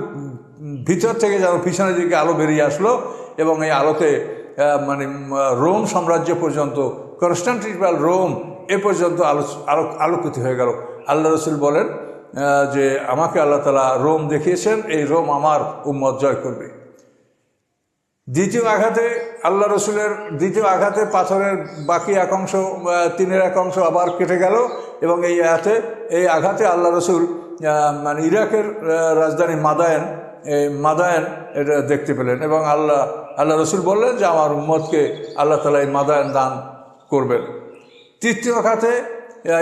ভিতর থেকে যেন পিছনের দিকে আলো বেরিয়ে আসলো এবং এই আলোতে রোম সাম্রাজ্য পর্যন্ত, কনস্টান্টিনোপল, রোম এ পর্যন্ত আলোকিত হয়ে গেল। আল্লাহ রসুল বলেন যে আমাকে আল্লাহ তাআলা রোম দেখিয়েছেন, এই রোম আমার উম্মত জয় করবে। দ্বিতীয় আঘাতে আল্লাহ রসুলের পাথরের বাকি 1 অংশ, 3 অংশ আবার কেটে গেল এবং এই আঘাতে আল্লাহ রসুল ইরাকের রাজধানী মাদায়েন এটা দেখতে পেলেন এবং আল্লাহ রসুল বললেন যে আমার উম্মতকে আল্লাহ তাআলা এই মাদায়েন দান করবেন। তৃতীয় আঘাতে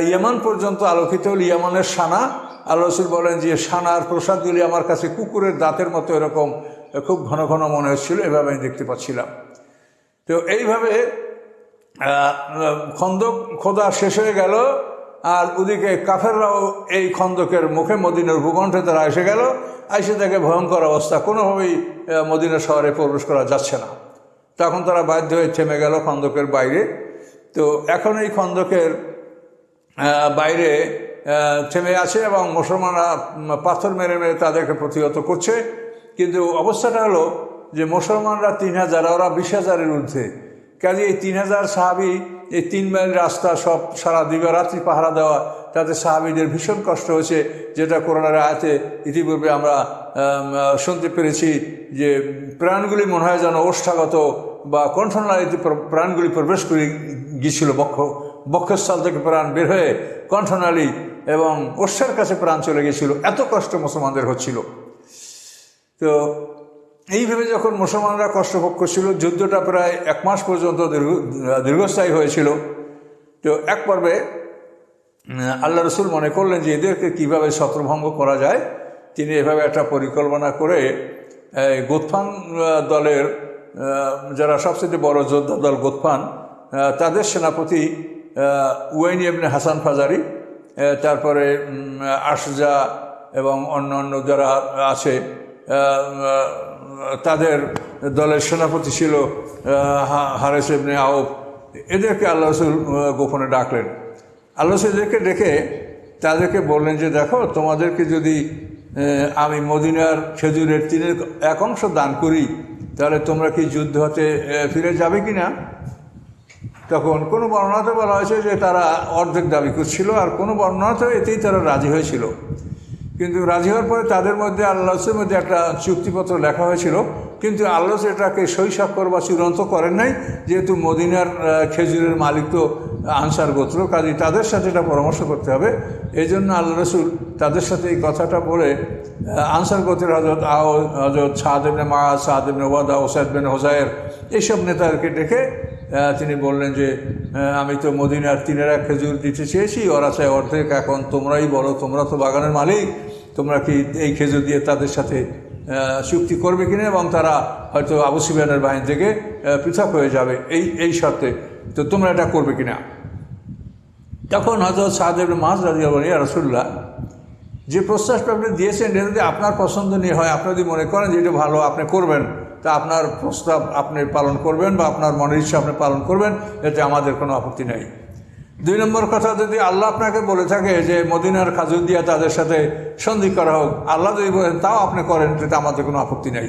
ইয়েমান পর্যন্ত আলোকিত হল, ইয়েমানের সানা। আল্লাহ রসুল বলেন যে সানার প্রসাদগুলি আমার কাছে কুকুরের দাঁতের মতো এরকম খুব ঘন ঘন মনে হচ্ছিল, এভাবে আমি দেখতে পাচ্ছিলাম। তো এইভাবে খন্দক খোদা শেষ হয়ে গেল, আর ওদিকে কাফেররাও এই খন্দকের মুখে মদিনার ভূকণ্ঠে তারা এসে গেল। এসে থেকে ভয়ঙ্কর অবস্থা, কোনোভাবেই মদিনা শহরে প্রবেশ করা যাচ্ছে না। তখন তারা বাধ্য হয়ে থেমে গেল খন্দকের বাইরে। তো এখন এই খন্দকের বাইরে থেমে আছে এবং মুসলমানরা পাথর মেরে মেরে তাদেরকে প্রতিহত করছে। কিন্তু অবস্থাটা হলো যে মুসলমানরা 3000, ওরা 20,000-এর ঊর্ধ্বে। কাজে এই 3000 সাহাবি, এই 3 মাইল রাস্তা সব সারা দিবারাত্রি পাহারা দেওয়া, তাতে সাহাবিদের ভীষণ কষ্ট হয়েছে, যেটা কোরআনের আয়াতে ইতিপূর্বে আমরা শুনতে পেরেছি যে প্রাণগুলি মনে হয় যেন ওষ্ঠাগত বা কণ্ঠনালীতে প্রাণগুলি প্রবেশ করে গিয়েছিল, বক্ষস্থল থেকে প্রাণ বের হয়ে কণ্ঠনালী এবং ওষ্ঠার কাছে প্রাণ চলে গিয়েছিল, এত কষ্ট মুসলমানদের হচ্ছিল। তো এইভাবে যখন মুসলমানরা কষ্ট ভোগ করছিল, যুদ্ধটা প্রায় 1 মাস পর্যন্ত দীর্ঘস্থায়ী হয়েছিল। তো এক পর্বে আল্লাহ রসুল মনে করলেন যে এদেরকে কীভাবে ছত্রভঙ্গ করা যায়। তিনি এভাবে একটা পরিকল্পনা করে গোতফান দলের যারা সবচেয়ে বড় যোদ্ধা দল গোতফান, তাদের সেনাপতি উয়াইন ইবনে হাসান ফাজারি, তারপরে আশজা এবং অন্য যারা আছে তাদের দলের সেনাপতি ছিল হারেস ইবনে আউফ, এদেরকে আল্লাহ রসুল গোপনে ডাকলেন। আল্লাহ রসুল এদেরকে ডেকে তাদেরকে বললেন যে দেখো, তোমাদেরকে যদি আমি মদিনার খেজুরের 1 অংশ দান করি, তাহলে তোমরা কি যুদ্ধ হতে ফিরে যাবে কি না? তখন কোনো বর্ণনাতে বলা হয়েছে যে তারা অর্ধেক দাবি করছিল, আর কোনো বর্ণনাতে এতেই তারা রাজি হয়েছিল। কিন্তু রাজি হওয়ার পরে তাদের মধ্যে আল্লাহর মধ্যে একটা চুক্তিপত্র লেখা হয়েছিল, কিন্তু আল্লাহ এটাকে সই স্বাক্ষর বা চূড়ান্ত করেন নাই, যেহেতু মদিনার খেজুরের মালিক তো আনসার গোত্র, কাজে তাদের সাথে এটা পরামর্শ করতে হবে। এই জন্য আল্লাহ রসুল তাদের সাথে এই কথাটা বলে আনসার গোত্রের হজরত সাদ ইবনে মুআয, সাদ ইবনে উবাদা, ওসাইদ বিন হুযায়র এইসব নেতাদেরকে ডেকে তিনি বললেন যে আমি তো মদিনার 3 খেজুর দিতে চেয়েছি, ওরা চাই অর্ধেক। এখন তোমরাই বলো, তোমরা তো বাগানের মালিক, তোমরা কি এই খেজুর দিয়ে তাদের সাথে চুক্তি করবে কিনা, এবং তারা হয়তো আবু সুফিয়ানের বাহিনী থেকে পৃথক হয়ে যাবে এই শর্তে, তো তোমরা এটা করবে কিনা? তখন হযরত সাদ ইবনে মুআয রাদিয়াল্লাহু আনহু, ইয়া রাসূলুল্লাহ, যে প্রস্তাবটা আপনি দিয়েছেন এটা যদি আপনার পছন্দনীয় হয়, আপনি যদি মনে করেন যে এটা ভালো, আপনি করবেন, তা আপনার প্রস্তাব আপনি পালন করবেন বা আপনার মনের ইচ্ছা আপনি পালন করবেন, এতে আমাদের কোনো আপত্তি নেই। 2 নম্বর কথা, যদি আল্লাহ আপনাকে বলে থাকে যে মদিনার খাজুর দিয়া তাদের সাথে সন্ধি করা হোক, আল্লাহ যদি বলেন তাও আপনি করেন, এতে আমাদের কোনো আপত্তি নেই।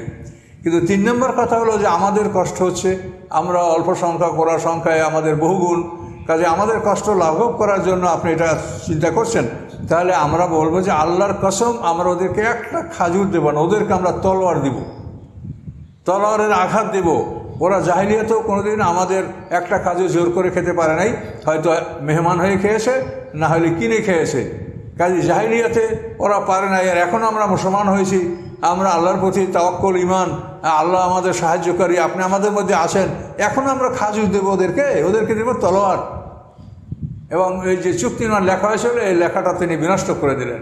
কিন্তু 3 নম্বর কথা হলো যে আমাদের কষ্ট হচ্ছে, আমরা অল্প সংখ্যক, ওরা সংখ্যায় আমাদের বহুগুণ, কাজে আমাদের কষ্ট লাঘব করার জন্য আপনি এটা চিন্তা করছেন। তাহলে আমরা বলবো যে আল্লাহর কসম, আমরা ওদেরকে একটা খাজুর দেবো না, ওদেরকে আমরা তলোয়ার দিব, তলোয়ারের আঘাত দেব। ওরা জাহিলিয়াতেও কোনোদিন আমাদের একটা খাজুর জোর করে খেতে পারে নাই, হয়তো মেহমান হয়ে খেয়েছে, না হলে কিনে খেয়েছে। কাজে জাহিলিয়াতে ওরা পারে নাই। আর এখন আমরা মুসলমান হয়েছি, আমরা আল্লাহর প্রতি তাওয়াক্কুল, ঈমান, আল্লাহ আমাদের সাহায্যকারী, আপনি আমাদের মধ্যে আছেন, এখন আমরা খাজুর দেবো ওদেরকে দেবো তলোয়ার। এবং এই যে চুক্তিনামা লেখা হয়েছিল, এই লেখাটা তিনি বিনষ্ট করে দিলেন।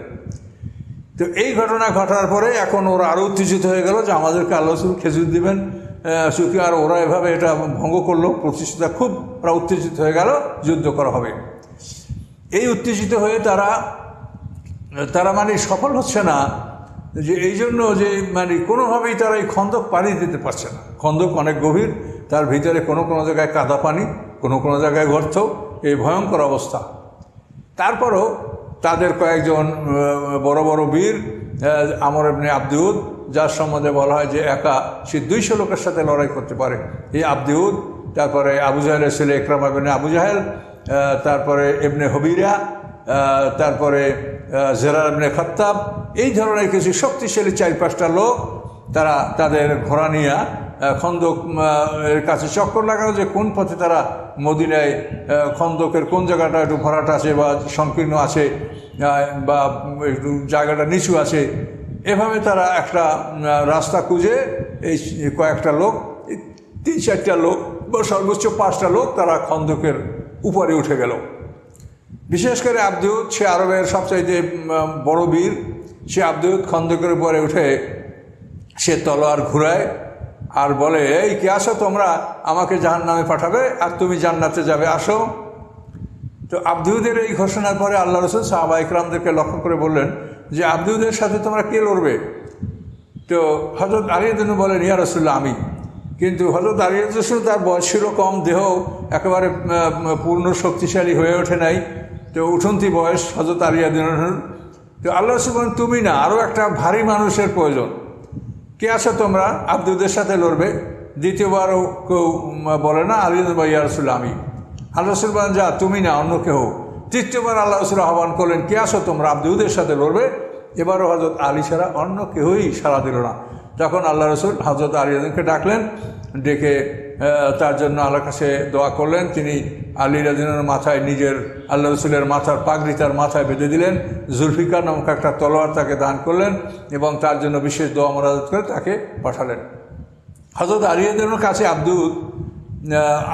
তো এই ঘটনা ঘটার পরে এখন ওরা আরও উত্তেজিত হয়ে গেল যে আমাদেরকে আল্লাহ রাসূল খেজুর দিবেন চুক্তি, আর ওরা এভাবে এটা ভঙ্গ করলো, প্রতিষ্ঠা খুব ওরা উত্তেজিত হয়ে গেল, যুদ্ধ করা হবে। এই উত্তেজিত হয়ে তারা মানে সফল হচ্ছে না, যে এই জন্য যে মানে কোনোভাবেই তারা এই খন্দক পানি দিতে পারছে না। খন্দক অনেক গভীর, তার ভিতরে কোনো জায়গায় কাদা পানি, কোনো জায়গায় গর্ত, এই ভয়ঙ্কর অবস্থা। তারপরও তাদের কয়েকজন বড় বড় বীর, আমর ইবনে আবদুদ, যার সম্বন্ধে বলা হয় যে একা সে 200 লোকের সাথে লড়াই করতে পারে, এই আবদুদ, তারপরে আবু জাহেলের ছেলে ইকরামা ইবনে আবু জাহেল, তারপরে ইবনে হুবিরা, তারপরে জেরার ইবনে খাত্তাব, এই ধরনের কিছু শক্তিশালী 4-5টা লোক, তারা তাদের ঘোড়া নিয়ে খন্দক এর কাছে চক্কর লাগানো, যে কোন পথে তারা মদিনায় খন্দকের কোন জায়গাটা একটু ভরাট আছে বা সংকীর্ণ আছে বা একটু জায়গাটা নিচু আছে, এভাবে তারা একটা রাস্তা খুঁজে এই কয়েকটা লোক, 3-4টা লোক বা সর্বোচ্চ 5টা লোক, তারা খন্দকের উপরে উঠে গেল। বিশেষ করে আবদুদ, সে আরবের সবচাইতে বড় বীর, সে আবদুদ খন্দকের উপরে উঠে সে তলোয়ার ঘুরায়, আর বলে, এই কে আসো তোমরা, আমাকে জাহান্নামে পাঠাবে আর তুমি জান্নাতে যাবে, আসো। তো আব্দুদের এই ঘোষণার পরে আল্লাহ রসুল সাহাবা ইকরামদেরকে লক্ষ্য করে বললেন যে আব্দুদের সাথে তোমরা কে লড়বে? তো হযরত আলী রাদিয়াল্লাহু বলেন, ইয়া রাসূলুল্লাহ, আমি। কিন্তু হযরত আলী রাদিয়াল্লাহু তার বয়স ছিল কম, দেহ একেবারে পূর্ণ শক্তিশালী হয়ে ওঠে নাই, তো উঠন্তি বয়স হযরত আলী রাদিয়াল্লাহু। তো আল্লাহ রাসূল বলেন, তুমি না, আরও একটা ভারী মানুষের প্রয়োজন। কে আছো তোমরা আব্দুদের সাথে লড়বে? দ্বিতীয়বারও কেউ বলে না, আলী রাদিয়াল্লাহু, ইয়া রাসূলুল্লাহ, আমি। আল্লাহ রাসূল বলেন, যা, তুমি না, অন্য কেউ। তৃতীয়বার আল্লাহ রাসূল আহ্বান করলেন, কে আসো তোমরা আব্দুদের সাথে লড়বে? এবারও হযরত আলী ছাড়া অন্য কেউই সাড়া দিল না। তখন আল্লাহ রসুল হযরত আলী রাদিয়াল্লাহুকে ডাকলেন, ডেকে তার জন্য আল্লাহর কাছে দোয়া করলেন। তিনি আলী রাদিয়াল্লাহুর মাথায় নিজের, আল্লাহ রসুলের মাথার পাগড়ি তার মাথায় বেঁধে দিলেন, জুলফিকার নামক একটা তলোয়ার তাকে দান করলেন এবং তার জন্য বিশেষ দোয়া মোনাজাত করে তাকে পাঠালেন। হযরত আলী রাদিয়াল্লাহুর কাছে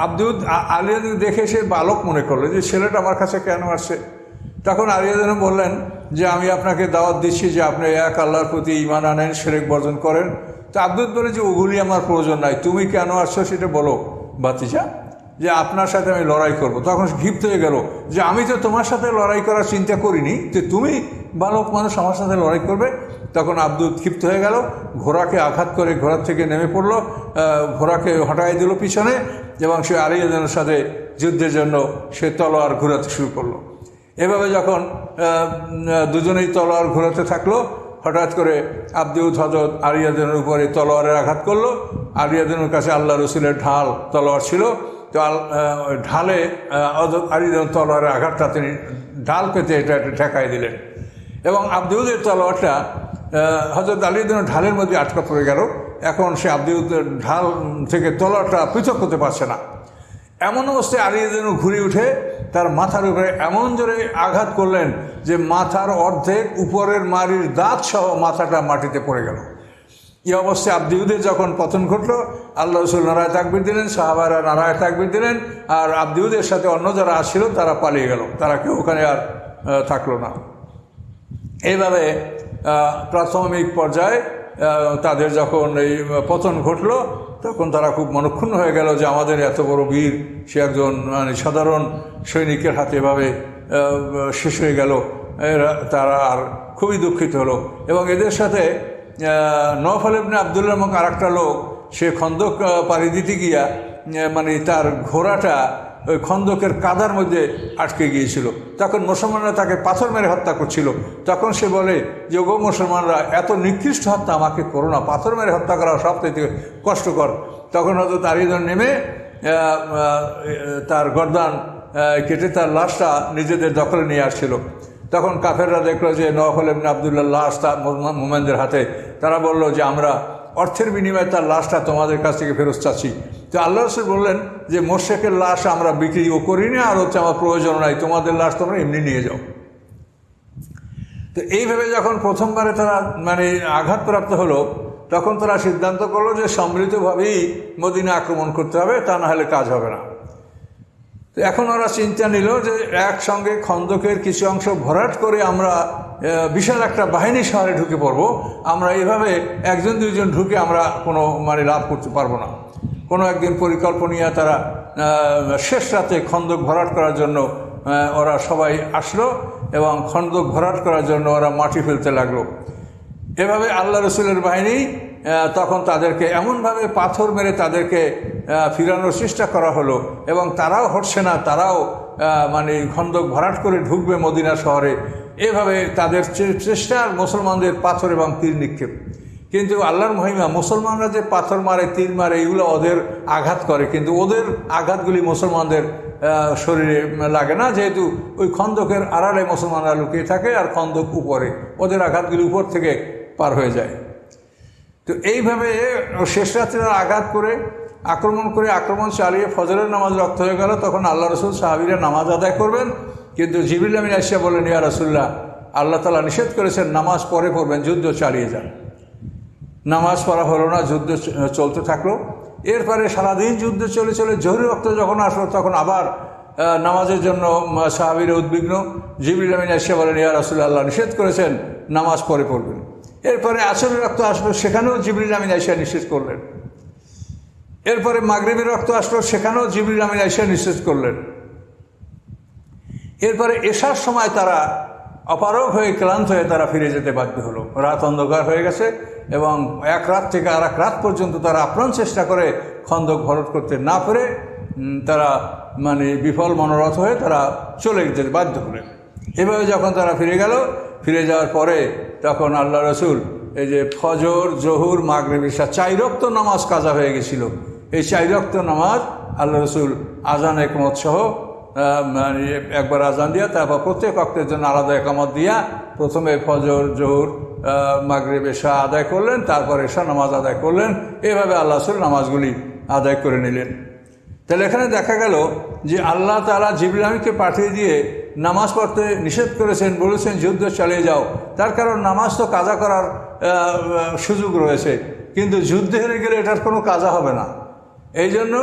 আব্দুদ আলী রাদিয়াল্লাহু দেখে সে বালক মনে করলো যে ছেলেটা আমার কাছে কেন আসছে। তখন আলী রাদিয়াল্লাহু বললেন যে আমি আপনাকে দাওয়াত দিচ্ছি যে আপনি এক আল্লাহর প্রতি ঈমান আনেন, শিরক বর্জন করেন। তো আব্দুল বলে যে ওগুলি আমার প্রয়োজন নাই, তুমি কেন আসছো সেটা বলো ভাতিজা, যে আপনার সাথে আমি লড়াই করব। তখন ক্ষিপ্ত হয়ে গেল যে আমি তো তোমার সাথে লড়াই করার চিন্তা করিনি, যে তুমি বালক মানুষ আমার সাথে লড়াই করবে। তখন আব্দুল ক্ষিপ্ত হয়ে গেল, ঘোড়াকে আঘাত করে ঘোড়ার থেকে নেমে পড়লো, ঘোড়াকে হটাই দিল পিছনে এবং সে আলী রাদিয়াল্লাহুর সাথে যুদ্ধের জন্য সে তলোয়ার ঘোরাতে শুরু করলো। এভাবে যখন দুজনেই তলোয়ার ঘোরাতে থাকলো, হঠাৎ করে আব্দুদ হযরত আলী রাদিয়াল্লাহুর উপরে তলোয়ারের আঘাত করলো। আলী রাদিয়াল্লাহুর কাছে আল্লাহ রসুলের ঢাল তলোয়ার ছিল, তো ঢালে হযরত আলী রাদিয়াল্লাহু তলোয়ারের আঘাতটা তিনি ঢাল পেতে এটা ঠেকাই দিলেন এবং আব্দুদের তলোয়ারটা হযরত আলী রাদিয়াল্লাহু ঢালের মধ্যে আটকা পড়ে গেল। এখন সে আব্দুদের ঢাল থেকে তলোয়ারটা পৃথক করতে পারছে না। এমন অবস্থায় আলী রাদিয়াল্লাহু ঘুরে উঠে তার মাথার উপরে এমন জোরে আঘাত করলেন যে মাথার অর্ধেক উপরের মাড়ির দাঁত সহ মাথাটা মাটিতে পড়ে গেল। এই অবস্থায় আব্দুদের যখন পতন ঘটল, আল্লাহ রসুল নারায়ে তাকবীর দিলেন, সাহাবারা নারায়ে তাকবীর দিলেন, আর আব্দুদের সাথে অন্য যারা আসছিল তারা পালিয়ে গেল, তারা কেউ ওখানে আর থাকলো না। এইভাবে প্রাথমিক পর্যায়ে তাদের যখন এই পতন ঘটল, তখন তারা খুব মনক্ষুণ্ণ হয়ে গেল যে আমাদের এত বড় বীর, সে একজন সাধারণ সৈনিকের হাতে এভাবে শেষ হয়ে গেল। তারা আর খুবই দুঃখিত হলো এবং এদের সাথে নওফল ইবনে আবদুল্লাহ নামক আর একটা লোক, সে খন্দক পাড়ি দিতে গিয়া তার ঘোড়াটা ওই খন্দকের কাদার মধ্যে আটকে গিয়েছিল। তখন মুসলমানরা তাকে পাথর মেরে হত্যা করছিল। তখন সে বলে যে, গো মুসলমানরা, এত নিকৃষ্ট হত্যা আমাকে করো না, পাথর মেরে হত্যা করা সবথেকে কষ্টকর। তখন হযরত আলী নেমে তার গর্দান কেটে তার লাশটা নিজেদের দখলে নিয়ে আসছিল। তখন কাফেররা দেখলো যে নওফল ইবনে আবদুল্লাহ লাশ তার মোমেনদের হাতে। তারা বলল যে আমরা অর্থের বিনিময়ে তার লাশটা তোমাদের কাছ থেকে ফেরত চাচ্ছি। তো আল্লাহ রাসূল বললেন যে মোশরিকের লাশ আমরা বিক্রিও করি না, আর আমার প্রয়োজন নাই, তোমাদের লাশ তোমরা এমনি নিয়ে যাও। তো এইভাবে যখন প্রথমবারে তারা আঘাতপ্রাপ্ত হলো, তখন তারা সিদ্ধান্ত করলো যে সম্মিলিতভাবেই মদিনা আক্রমণ করতে হবে, তা না হলে কাজ হবে না। তো এখন ওরা চিন্তা নিল যে একসঙ্গে খন্দকের কিছু অংশ ভরাট করে আমরা বিশাল একটা বাহিনী শহরে ঢুকে পড়বো। আমরা এভাবে একজন দুইজন ঢুকে আমরা কোনো লাভ করতে পারবো না। কোনো একদিন পরিকল্পনা তারা শেষ রাতে খন্দক ভরাট করার জন্য ওরা সবাই আসলো এবং খন্দক ভরাট করার জন্য ওরা মাটি ফেলতে লাগলো। এভাবে আল্লাহ রসুলের বাহিনী তখন তাদেরকে এমনভাবে পাথর মেরে তাদেরকে ফিরানোর চেষ্টা করা হলো এবং তারাও হটছে না, তারাও খন্দক ভরাট করে ঢুকবে মদিনা শহরে। এভাবে তাদের চেষ্টা, মুসলমানদের পাথর এবং তীর নিক্ষেপ। কিন্তু আল্লাহর মহিমা, মুসলমানরা যে পাথর মারে, তীর মারে, এগুলো ওদের আঘাত করে, কিন্তু ওদের আঘাতগুলি মুসলমানদের শরীরে লাগে না, যেহেতু ওই খন্দকের আড়ালে মুসলমানরা লুকিয়ে থাকে আর খন্দক উপরে, ওদের আঘাতগুলি উপর থেকে পার হয়ে যায়। তো এইভাবে শেষ রাত্রে আঘাত করে আক্রমণ চালিয়ে ফজরের নামাজ রক্ত হয়ে গেল। তখন আল্লাহ রসুল সাহাবীরা নামাজ আদায় করবেন, কিন্তু জিবরিল আমিন আইসা বললেন, ইয়া রাসূলুল্লাহ, আল্লাহ তাআলা নিষেধ করেছেন নামাজ পরে পড়বেন, যুদ্ধ চালিয়ে যান। নামাজ পড়া হলো না, যুদ্ধ চলতে থাকলো। এরপরে সারাদিন যুদ্ধ চলে চলে জহুরি ওয়াক্ত যখন আসলো, তখন আবার নামাজের জন্য সাহাবীরা উদ্বিগ্ন। জিবরিল আমিন আইসা বলেন, ইয়া রাসূলুল্লাহ, আল্লাহ নিষেধ করেছেন নামাজ পরে পড়বেন। এরপরে আসরের ওয়াক্ত আসলো, সেখানেও জিবরিল আমিন আইসা নিষেধ করলেন। এরপরে মাগরিবের রক্ত আসলো, সেখানেও জিবরিল আমিন এসে নিষেধ করলেন। এরপরে এশার সময় তারা অপারগ হয়ে ক্লান্ত হয়ে তারা ফিরে যেতে বাধ্য হলো। রাত অন্ধকার হয়ে গেছে এবং এক রাত থেকে আর এক রাত পর্যন্ত তারা আপ্রাণ চেষ্টা করে খন্দক ভরত করতে না পেরে তারা বিফল মনোরথ হয়ে তারা চলে যেতে বাধ্য হলেন। এভাবে যখন তারা ফিরে গেল, ফিরে যাওয়ার পরে তখন আল্লাহ রসুল এই যে ফজর, জহুর, মাগরিব, ইশা 4 ওয়াক্ত নামাজ কাজা হয়ে গেছিল। এই 4 ওয়াক্ত নামাজ আল্লাহ রসুল আজান একমত সহ একবার আজান দিয়া, তারপর প্রত্যেক ওয়াক্তের জন্য আলাদা একামত দিয়া প্রথমে ফজর, জহুর, মাগরিব, ইশা আদায় করলেন, তারপর ইশা নামাজ আদায় করলেন। এভাবে আল্লাহ রসুল নামাজগুলি আদায় করে নিলেন। তাহলে এখানে দেখা গেল যে আল্লাহ তাআলা জিবরিল আমিনকে পাঠিয়ে দিয়ে নামাজ পড়তে নিষেধ করেছেন, বলেছেন যুদ্ধ চালিয়ে যাও। তার কারণ নামাজ তো কাজা করার সুযোগ রয়েছে, কিন্তু যুদ্ধে হেরে গেলে এটার কোনো কাজা হবে না। এই জন্য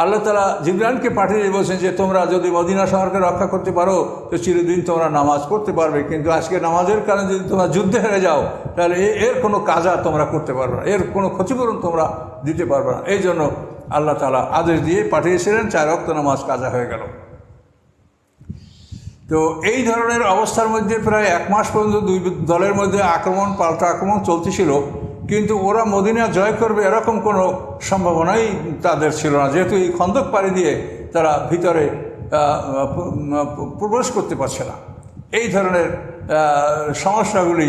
আল্লাহ তাআলা জিবরিল আমিনকে পাঠিয়ে দিয়ে বলছেন যে তোমরা যদি মদিনা শহরকে রক্ষা করতে পারো তো চিরদিন তোমরা নামাজ পড়তে পারবে, কিন্তু আজকে নামাজের কারণে যদি তোমরা যুদ্ধে হেরে যাও তাহলে এর কোনো কাজা তোমরা করতে পারবে না, এর কোনো ক্ষতিপূরণ তোমরা দিতে পারবে না। এই জন্য আল্লাহ তাআলা আদেশ দিয়ে পাঠিয়েছিলেন, 4 ওয়াক্ত নামাজ কাজা হয়ে গেল। তো এই ধরনের অবস্থার মধ্যে প্রায় 1 মাস পর্যন্ত 2 দলের মধ্যে আক্রমণ পাল্টা আক্রমণ চলতেছিল, কিন্তু ওরা মদিনা জয় করবে এরকম কোনো সম্ভাবনাই তাদের ছিল না, যেহেতু এই খন্দক পাড়ি দিয়ে তারা ভিতরে প্রবেশ করতে পারছে না। এই ধরনের সমস্যাগুলি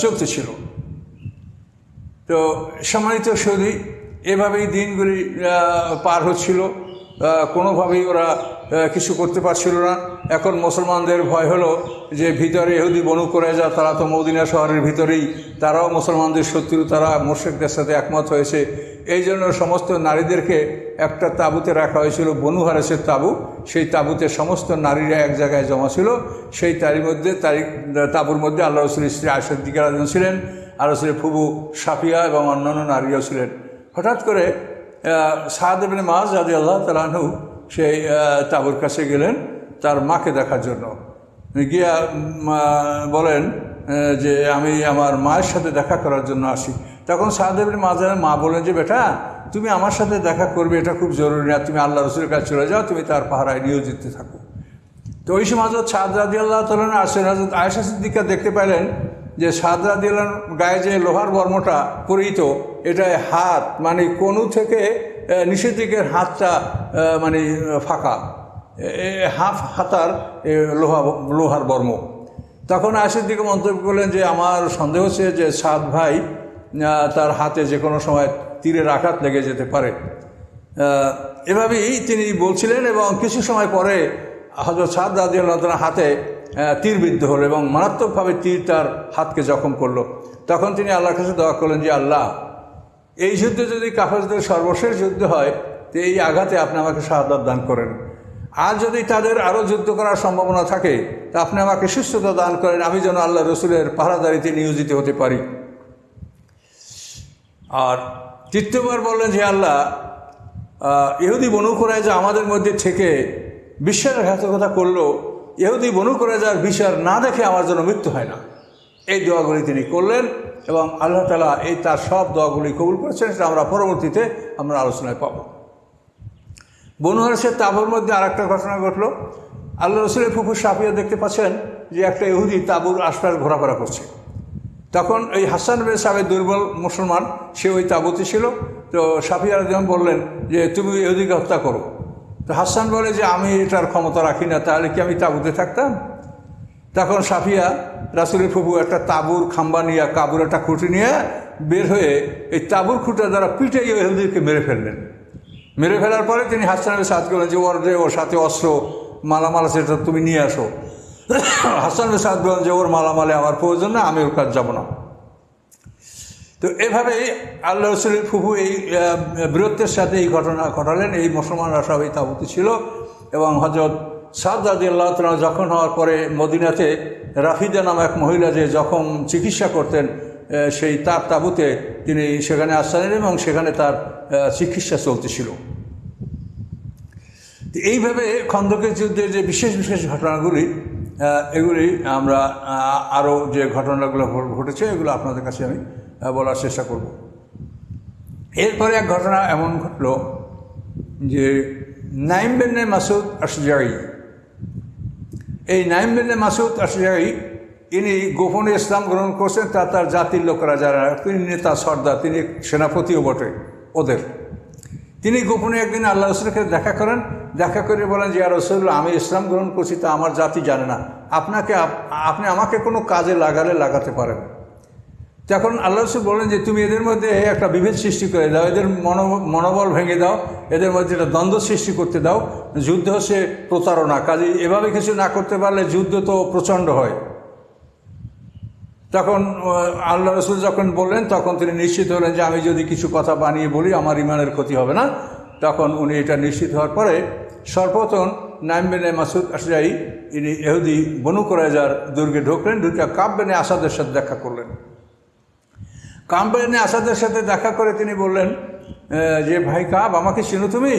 চলতেছিল। তো সম্মানিত সুধী, এভাবেই দিনগুলি পার হচ্ছিল, কোনোভাবেই ওরা কিছু করতে পারছিল না। এখন মুসলমানদের ভয় হলো যে ভিতরে ইহুদি বনু কুরাইজা, তারা তো মদিনা শহরের ভিতরেই, তারাও মুসলমানদের শত্রু, তারা মুশরিকদের সাথে একমত হয়েছে। এই জন্য সমস্ত নারীদেরকে একটা তাঁবুতে রাখা হয়েছিল, বনু হারেসের তাঁবু। সেই তাঁবুতে সমস্ত নারীরা এক জায়গায় জমা ছিল। সেই তাঁবুর মধ্যে আল্লাহ রসুলের স্ত্রী আয়েশা সিদ্দিকা রাদিয়াল্লাহু ছিলেন, আল্লাহ রসুলের ফুফু সাফিয়া এবং অন্যান্য নারীও ছিলেন। হঠাৎ করে সাদ ইবনে মুআয রাদিয়াল্লাহু তাআলা আনহু সেই তাঁবুর কাছে গেলেন তার মাকে দেখার জন্য। গিয়া বলেন যে আমি আমার মায়ের সাথে দেখা করার জন্য আসি। তখন সাদ ইবনে মুআযের মা বলেন যে বেটা, তুমি আমার সাথে দেখা করবে এটা খুব জরুরি না, তুমি আল্লাহ রসুলের কাছে চলে যাও, তুমি তার পাহারায় নিয়োজিত থাকো। তো ওই সময় হযরত সাদ রাদিয়াল্লাহু তাআলা আসেন। হযরত আয়েশা সিদ্দিকা দেখতে পেলেন যে সাদ রাদিয়াল্লাহু গায়ে যে লোহার বর্মটা পরিহিত, এটায় হাত কনু থেকে নিচের দিকের হাতটা ফাঁকা, হাফ হাতার লোহার বর্ম। তখন আয়েশার দিকে মন্তব্য করলেন যে আমার সন্দেহ হচ্ছে যে সাদ ভাই তার হাতে যে কোনো সময় তীরের আঘাত লেগে যেতে পারে। এভাবেই তিনি বলছিলেন এবং কিছু সময় পরে হযরত সাদ রাদিয়াল্লাহু তাআলার হাতে তীরবিদ্ধ হলো এবং মারাত্মকভাবে তীর তার হাতকে জখম করলো। তখন তিনি আল্লাহর কাছে দোয়া করলেন যে আল্লাহ, এই যুদ্ধে যদি কাফেরদের সর্বশেষ যুদ্ধ হয় তো এই আঘাতে আপনি আমাকে শাহাদাত দান করেন, আর যদি তাদের আরও যুদ্ধ করার সম্ভাবনা থাকে তা আপনি আমাকে সুস্থতা দান করেন, আমি যেন আল্লাহ রসুলের পাহারাদারিতে নিয়োজিত হতে পারি। আর তৃতীয়বার বললেন যে আল্লাহ, ইহুদি বনু কুরাইজা আমাদের মধ্যে থেকে বিশ্বাসঘাতকতা করলো, ইহুদি বনু কুরাইজার বিচার না দেখে আমার জন্য মৃত্যু হয় না। এই দোয়াগুলি তিনি করলেন এবং আল্লাহ তাআলা এই তার সব দোয়াগুলি কবুল করেছেন। সেটা আমরা পরবর্তীতে আলোচনায় পাব। বনু হারেসের তাঁবুর মধ্যে আরেকটা ঘটনা ঘটল। আল্লাহ রসুলের ফুফু সাফিয়া দেখতে পাচ্ছেন যে একটা ইহুদি তাঁবুর আশপাশ ঘোরাফেরা করছে। তখন এই হাসান ইবনে সাবিত দুর্বল মুসলমান, সে ওই তাঁবুতে ছিল। তো সাফিয়া রাদিয়াল্লাহু আনহা বললেন যে তুমি ইহুদিকে হত্যা করো। তো হাসান বলে যে আমি এটার ক্ষমতা রাখি না, তাহলে কি আমি তাঁবুতে থাকতাম? তখন সাফিয়া রাসূলের ফুফু একটা তাঁবুর খাম্বা নিয়ে, কাবুর একটা খুঁটি নিয়ে বের হয়ে এই তাঁবুর খুঁটা দ্বারা পিঠে ইহুদিকে মেরে ফেললেন। মেরে ফেলার পরে তিনি হাসানের সাথ করলেন যে ওর সাথে অস্ত্র মালামাল আছে, সেটা তুমি নিয়ে আসো। হাসানের সাথ বলেন যে ওর মালামালে আমার প্রয়োজন না, আমি ওর কাছে যাব না। তো এভাবেই আল্লাহ রসুলের ফুফু এই বীরত্বের সাথে এই ঘটনা ঘটালেন। এই মুসলমানরা সব এই তাঁবুতে ছিল এবং হযরত সাদ রাদিয়াল্লাহু তাআলা যখন হওয়ার পরে মদিনাতে রাফিদা নামে এক মহিলা যে যখন চিকিৎসা করতেন, সেই তার তাঁবুতে তিনি সেখানে আশ্রয় নিলেন এবং সেখানে তার চিকিৎসা চলতেছিল। এইভাবে খন্দকের যুদ্ধের যে বিশেষ বিশেষ ঘটনাগুলি, এগুলি আমরা আরও যে ঘটনাগুলো ঘটেছে এগুলো আপনাদের কাছে আমি বলার চেষ্টা করব। এরপরে এক ঘটনা এমন ঘটল যে নাইম বিন মাসুদ আশজাঈ, এই নাইম বিন মাসুদ আশজাঈ ইনি গোপনে ইসলাম গ্রহণ করছেন। তার জাতির লোকেরা যারা, তিনি নেতা সর্দার, তিনি সেনাপতিও বটে ওদের। তিনি গোপনে একদিন আল্লাহ রসুলকে দেখা করেন, দেখা করে বলেন যে ইয়া রাসূলুল্লাহ, আমি ইসলাম গ্রহণ করছি, তা আমার জাতি জানে না, আপনি আমাকে কোনো কাজে লাগাতে পারেন। তখন আল্লাহ রসুল বলেন যে তুমি এদের মধ্যে একটা বিভেদ সৃষ্টি করে দাও, এদের মনোবল ভেঙে দাও, এদের মধ্যে একটা দ্বন্দ্ব সৃষ্টি করতে দাও। যুদ্ধ হচ্ছে প্রতারণা, কাজে এভাবে কিছু না করতে পারলে যুদ্ধ তো প্রচণ্ড হয়। তখন আল্লাহ রসুল যখন বললেন, তখন তিনি নিশ্চিত হলেন যে আমি যদি কিছু কথা বানিয়ে বলি আমার ইমানের ক্ষতি হবে না। তখন উনি এটা নিশ্চিত হওয়ার পরে সর্বপ্রথম নাইম বিন মাসুদ আশজাঈ ইনি ইহুদি বনু কুরাইজার দুর্গে ঢুকলেন, ঢুকে কাব বিন আসাদের সাথে দেখা করলেন। কাব বিন আসাদের সাথে দেখা করে তিনি বললেন যে ভাই কাব, আমাকে চিনো তুমি?